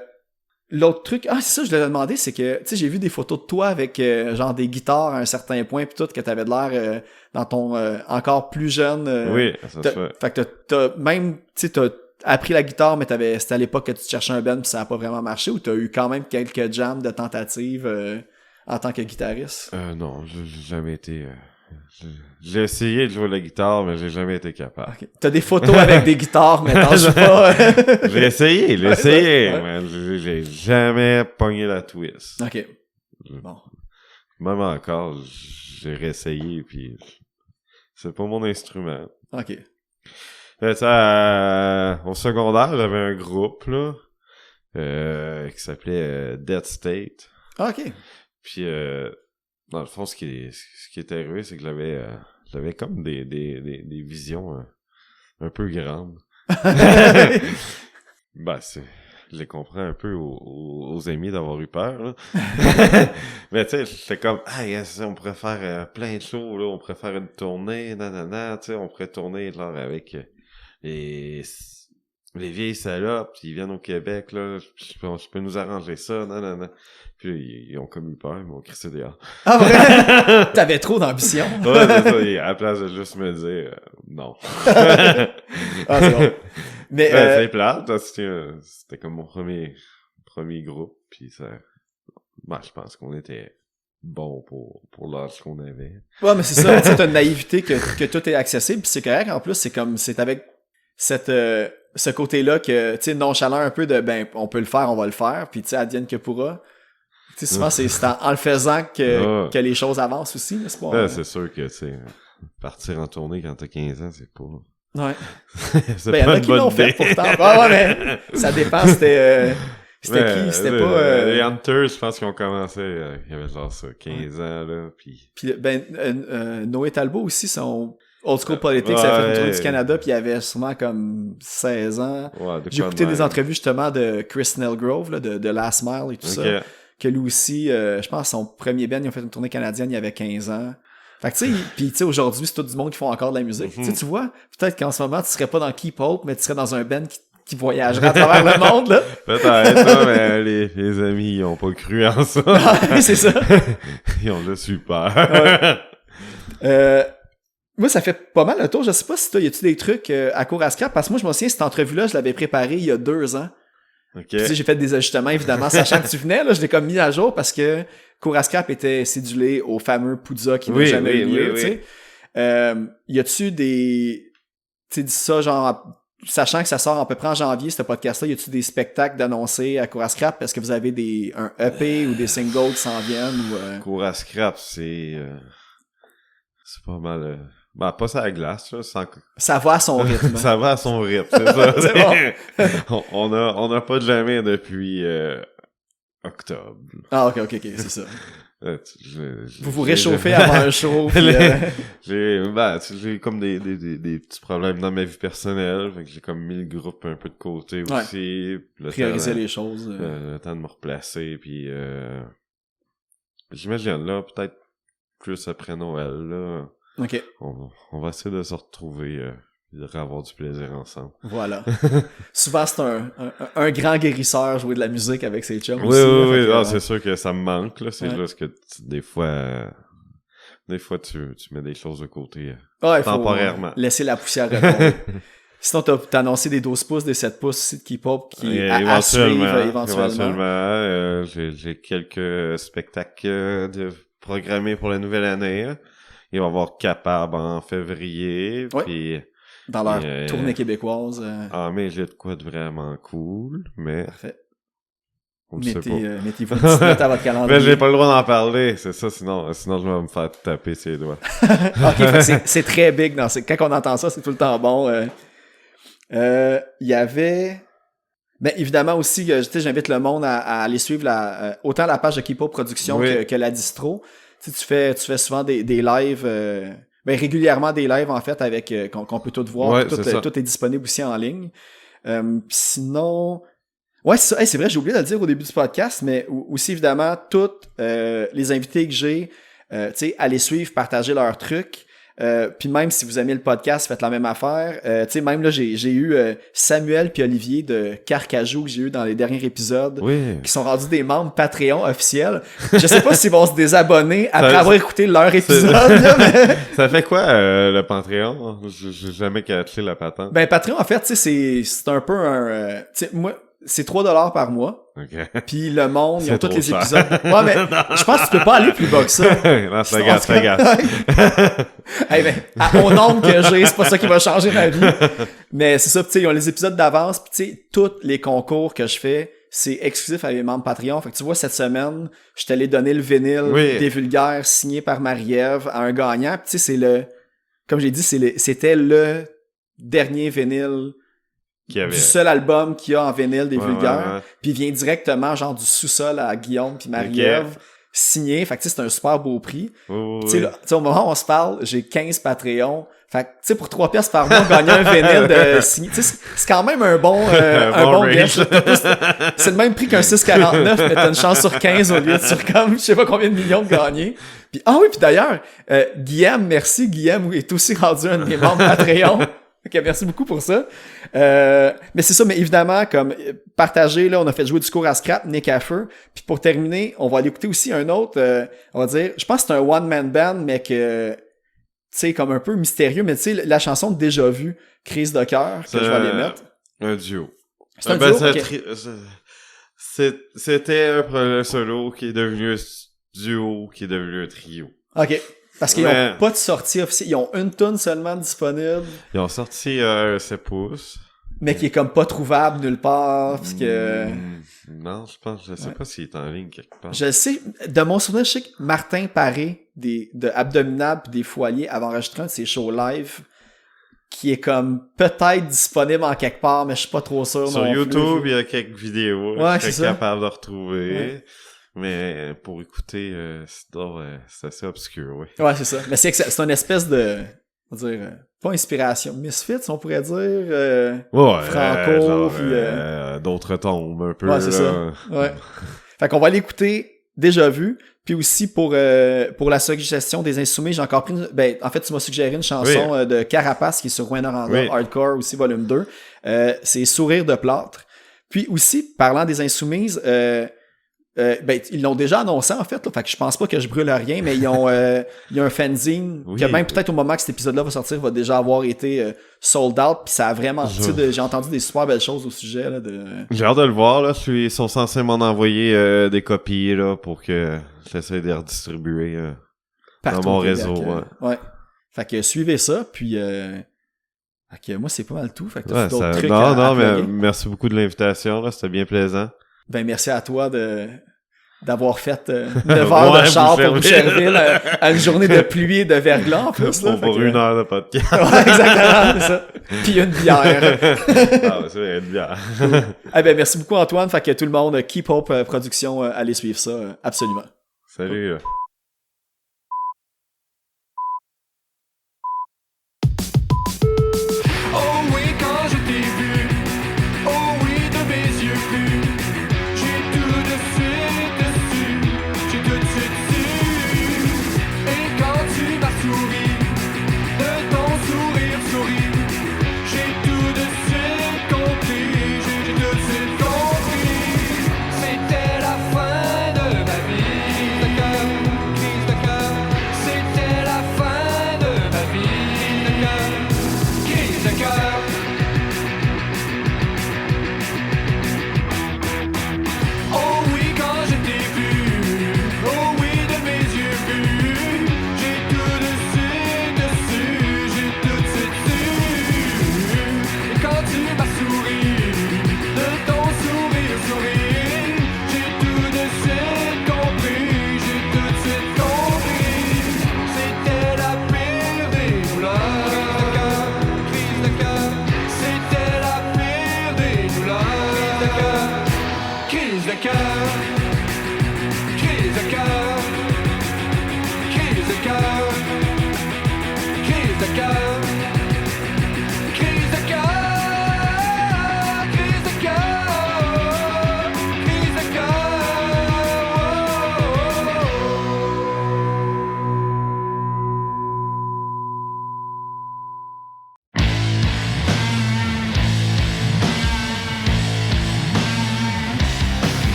l'autre truc, c'est ça, je voulais te demander, c'est que, tu sais, j'ai vu des photos de toi avec genre des guitares à un certain point pis tout, que t'avais de l'air dans ton encore plus jeune. Oui, ça se fait. Fait que t'as même, tu sais, t'as appris la guitare, mais c'était à l'époque que tu cherchais un band pis ça a pas vraiment marché, ou t'as eu quand même quelques jams de tentatives en tant que guitariste? Non, j'ai jamais été... J'ai essayé de jouer la guitare, mais j'ai jamais été capable. Okay. T'as des photos avec des guitares, mais t'en joues pas. J'ai essayé, ouais. mais j'ai jamais pogné la twist. Ok. Bon. Même encore, j'ai réessayé, puis c'est pas mon instrument. Ok. Au secondaire, j'avais un groupe, là, qui s'appelait Dead State. Ok. Puis, dans le fond, ce qui est arrivé, c'est que j'avais comme des visions un peu grandes. Ben, je les comprends un peu aux amis d'avoir eu peur, là. Mais tu sais, j'étais comme, on pourrait faire plein de shows, là, on pourrait faire une tournée, nanana, tu sais, on pourrait tourner, genre, avec les vieilles salopes, ils viennent au Québec, là, je peux nous arranger ça, nanana. Puis ils ont comme eu peur, ils m'ont crissé dehors. Ah vrai? T'avais trop d'ambition. Ouais, c'est ça, et à la place de juste me dire non. C'est bon. Mais c'est plate, parce que c'était comme mon premier groupe, puis ça... je pense qu'on était bon pour l'âge qu'on avait. Ouais, mais c'est ça, tu sais, t'as une naïveté que tout est accessible, puis c'est correct, en plus, c'est avec ce côté-là que, tu sais, nonchalant un peu de, on peut le faire, on va le faire, puis tu sais, advienne que pourra. Tu sais, souvent, c'est en le faisant que les choses avancent aussi, n'est-ce pas? Ouais, c'est sûr que, tu sais, partir en tournée quand t'as 15 ans, c'est pas... Ouais. c'est y en pas a une qui bonne l'ont fait, idée. pourtant. Ouais, mais ça dépend, c'était qui? C'était pas... Les Hunters, je pense qu'ils ont commencé, il y avait genre ça, 15 ans, là, puis... Puis, Noé Talbot aussi, son Old School Politics, ça a fait une tournée du Canada, puis il avait sûrement comme 16 ans. Ouais, J'ai écouté des entrevues, justement, de Chris Nelgrove, là, de Last Mile et tout ça. Que lui aussi, je pense, son premier band, ils ont fait une tournée canadienne, il avait 15 ans. Fait que, tu sais, pis tu sais, aujourd'hui, c'est tout du monde qui font encore de la musique. Tu vois, peut-être qu'en ce moment, tu serais pas dans Keep Hope, mais tu serais dans un band qui voyagerait à travers le monde, là. Peut-être, mais les amis, ils ont pas cru en ça. C'est ça. Ils ont juste eu peur. Moi, ça fait pas mal le tour. Je sais pas si y a-tu des trucs à court à scrap, parce que moi, je me souviens, cette entrevue-là, je l'avais préparée il y a 2 ans. Okay. Tu sais, j'ai fait des ajustements, évidemment, sachant que tu venais, là, je l'ai comme mis à jour parce que Courascap était cédulé au fameux Poudza qui n'a jamais eu lieu, tu sais. Y a-tu des... Tu sais, dis ça, genre, sachant que ça sort à peu près en janvier, ce podcast-là, y a-tu des spectacles d'annoncer à Courascap? Est-ce que vous avez un EP ou des singles qui s'en viennent? Ou, Courascap, c'est pas mal... pas ça à la glace, là. Ça va à son rythme. Ça va à son rythme, c'est ça. C'est bon. on n'a pas de jamais depuis octobre. Ah, ok, c'est ça. Vous j'ai réchauffez avant un show. Puis, j'ai comme des petits problèmes dans ma vie personnelle. Fait que j'ai comme mis le groupe un peu de côté aussi. Prioriser les choses. Le temps de me replacer. Puis j'imagine là, peut-être plus après Noël, là. Ok. On va essayer de se retrouver et de avoir du plaisir ensemble. Voilà. Souvent, c'est un grand guérisseur jouer de la musique avec ses chums oui, aussi. Oui, oui. C'est sûr que ça me manque, là. C'est juste que des fois tu mets des choses de côté temporairement. Faut laisser la poussière retomber. Sinon, t'as annoncé des 12 pouces, des 7 pouces aussi de K-pop qui à suivre éventuellement. J'ai quelques spectacles programmés pour la nouvelle année. Ils vont avoir Capable en février. Oui. Puis, dans leur tournée québécoise. Mais j'ai de quoi de vraiment cool, mais parfait. On le sait pas. Mettez-vous une petite note à votre calendrier. Mais j'ai pas le droit d'en parler, c'est ça, sinon je vais me faire taper ses doigts. Ok, fait que c'est très big. Quand on entend ça, c'est tout le temps bon. Il y avait... Ben, évidemment aussi, j'invite le monde à aller suivre autant la page de Keep Up Production que la distro. Tu fais souvent des lives, régulièrement des lives, en fait, avec qu'on peut tout voir. Ouais, tout est disponible aussi en ligne. Sinon... Ouais, c'est ça. Hey, c'est vrai, j'ai oublié de le dire au début du podcast, mais aussi, évidemment, toutes les invités que j'ai, allez suivre, partager leurs trucs. Puis même si vous aimez le podcast, faites la même affaire. Même là, j'ai eu Samuel puis Olivier de Carcajou que j'ai eu dans les derniers épisodes, qui sont rendus des membres Patreon officiels. Je sais pas s'ils vont se désabonner après avoir écouté leur épisode. Là, mais... Ça fait quoi le Patreon? J'ai jamais catché la patente. Ben Patreon, en fait, c'est un peu un... moi, c'est 3$ par mois. Okay. Puis le monde, ils ont tous les cher. épisodes. Ouais, mais je pense que tu peux pas aller plus bas que ça. Non, c'est gaffe. Hey, ben, au nombre que j'ai, c'est pas ça qui va changer ma vie. Mais c'est ça, tu sais, ils ont les épisodes d'avance. Puis tu sais, tous les concours que je fais, c'est exclusif à mes membres Patreon. Fait que tu vois, cette semaine, je t'allais donner le vinyle des Vulgaires signé par Marie-Ève à un gagnant. Puis tu sais, comme j'ai dit, c'était le dernier vinyle du seul album qu'il y a en vinyle des Vulgaires. Puis il vient directement genre du sous-sol à Guillaume puis Marie-Ève signé. Fait que c'est un super beau prix. Tu sais, au moment où on se parle, j'ai 15 Patreons. Fait que tu sais, pour 3$ par mois, gagner un vinyle de signé, tu sais, c'est quand même un bon gage. C'est le même prix qu'un 6,49, mais t'as une chance sur 15 au lieu de sur comme je sais pas combien de millions de gagner. Puis puis d'ailleurs, Guillaume, merci, Guillaume est aussi rendu un de mes membres Patreon. Ok, merci beaucoup pour ça. Mais c'est ça, mais évidemment, comme partager, là, on a fait jouer du cours à Scrap, Nick à feu. Puis pour terminer, on va aller écouter aussi un autre, on va dire, je pense que c'est un one-man band, mais que, tu sais, comme un peu mystérieux, mais tu sais, la chanson de Déjà Vu, Crise de cœur, que je vais aller mettre. Un duo. C'est un duo, C'était un projet solo qui est devenu un duo, qui est devenu un trio. Ok. Parce qu'ils n'ont pas de sortie officielle. Ils ont une tune seulement disponible. Ils ont sorti 7 pouces. Mais qui est comme pas trouvable nulle part. Parce que... Non, je sais pas s'il est en ligne quelque part. Je sais, de mon souvenir, je sais que Martin Paré de Abdominable pis des Foyers avait enregistré un de ses shows live qui est comme peut-être disponible en quelque part, mais je suis pas trop sûr. Sur YouTube, il y a quelques vidéos que je suis capable de retrouver. Ouais. Mais pour écouter, c'est assez obscur, oui. Ouais, c'est ça. Mais c'est une espèce de, on va dire, pas inspiration, misfits, on pourrait dire. Franco, puis d'autres tombes un peu. Ouais, c'est ça. Ouais. Fait qu'on va l'écouter Déjà Vu, puis aussi pour la suggestion des Insoumis, j'ai encore pris en fait, tu m'as suggéré une chanson de Carapace qui est sur Rwanda Hardcore aussi volume 2. C'est Sourire de plâtre. Puis aussi, parlant des Insoumises, ils l'ont déjà annoncé en fait, là, fait que je pense pas que je brûle rien, mais il y a un fanzine qui même peut-être au moment que cet épisode-là va sortir va déjà avoir été sold out, puis ça a vraiment, j'ai entendu des super belles choses au sujet là, J'ai hâte de le voir là, ils sont censés m'en envoyer des copies là pour que j'essaie de les redistribuer dans mon réseau. Ouais. Fait que suivez ça, puis moi c'est pas mal tout. Fait que t'as d'autres trucs mais merci beaucoup de l'invitation là, c'était bien plaisant. Ben merci à toi d'avoir fait 9 heures de char pour Boucherville à une journée de pluie et de verglas en plus. Là, pour 1 heure de podcast. Ouais, exactement, c'est ça. Puis une bière. C'est vrai, une bière. Merci beaucoup Antoine. Fait que tout le monde, Keep Up Production, allez suivre ça, absolument. Salut. crise de cœur.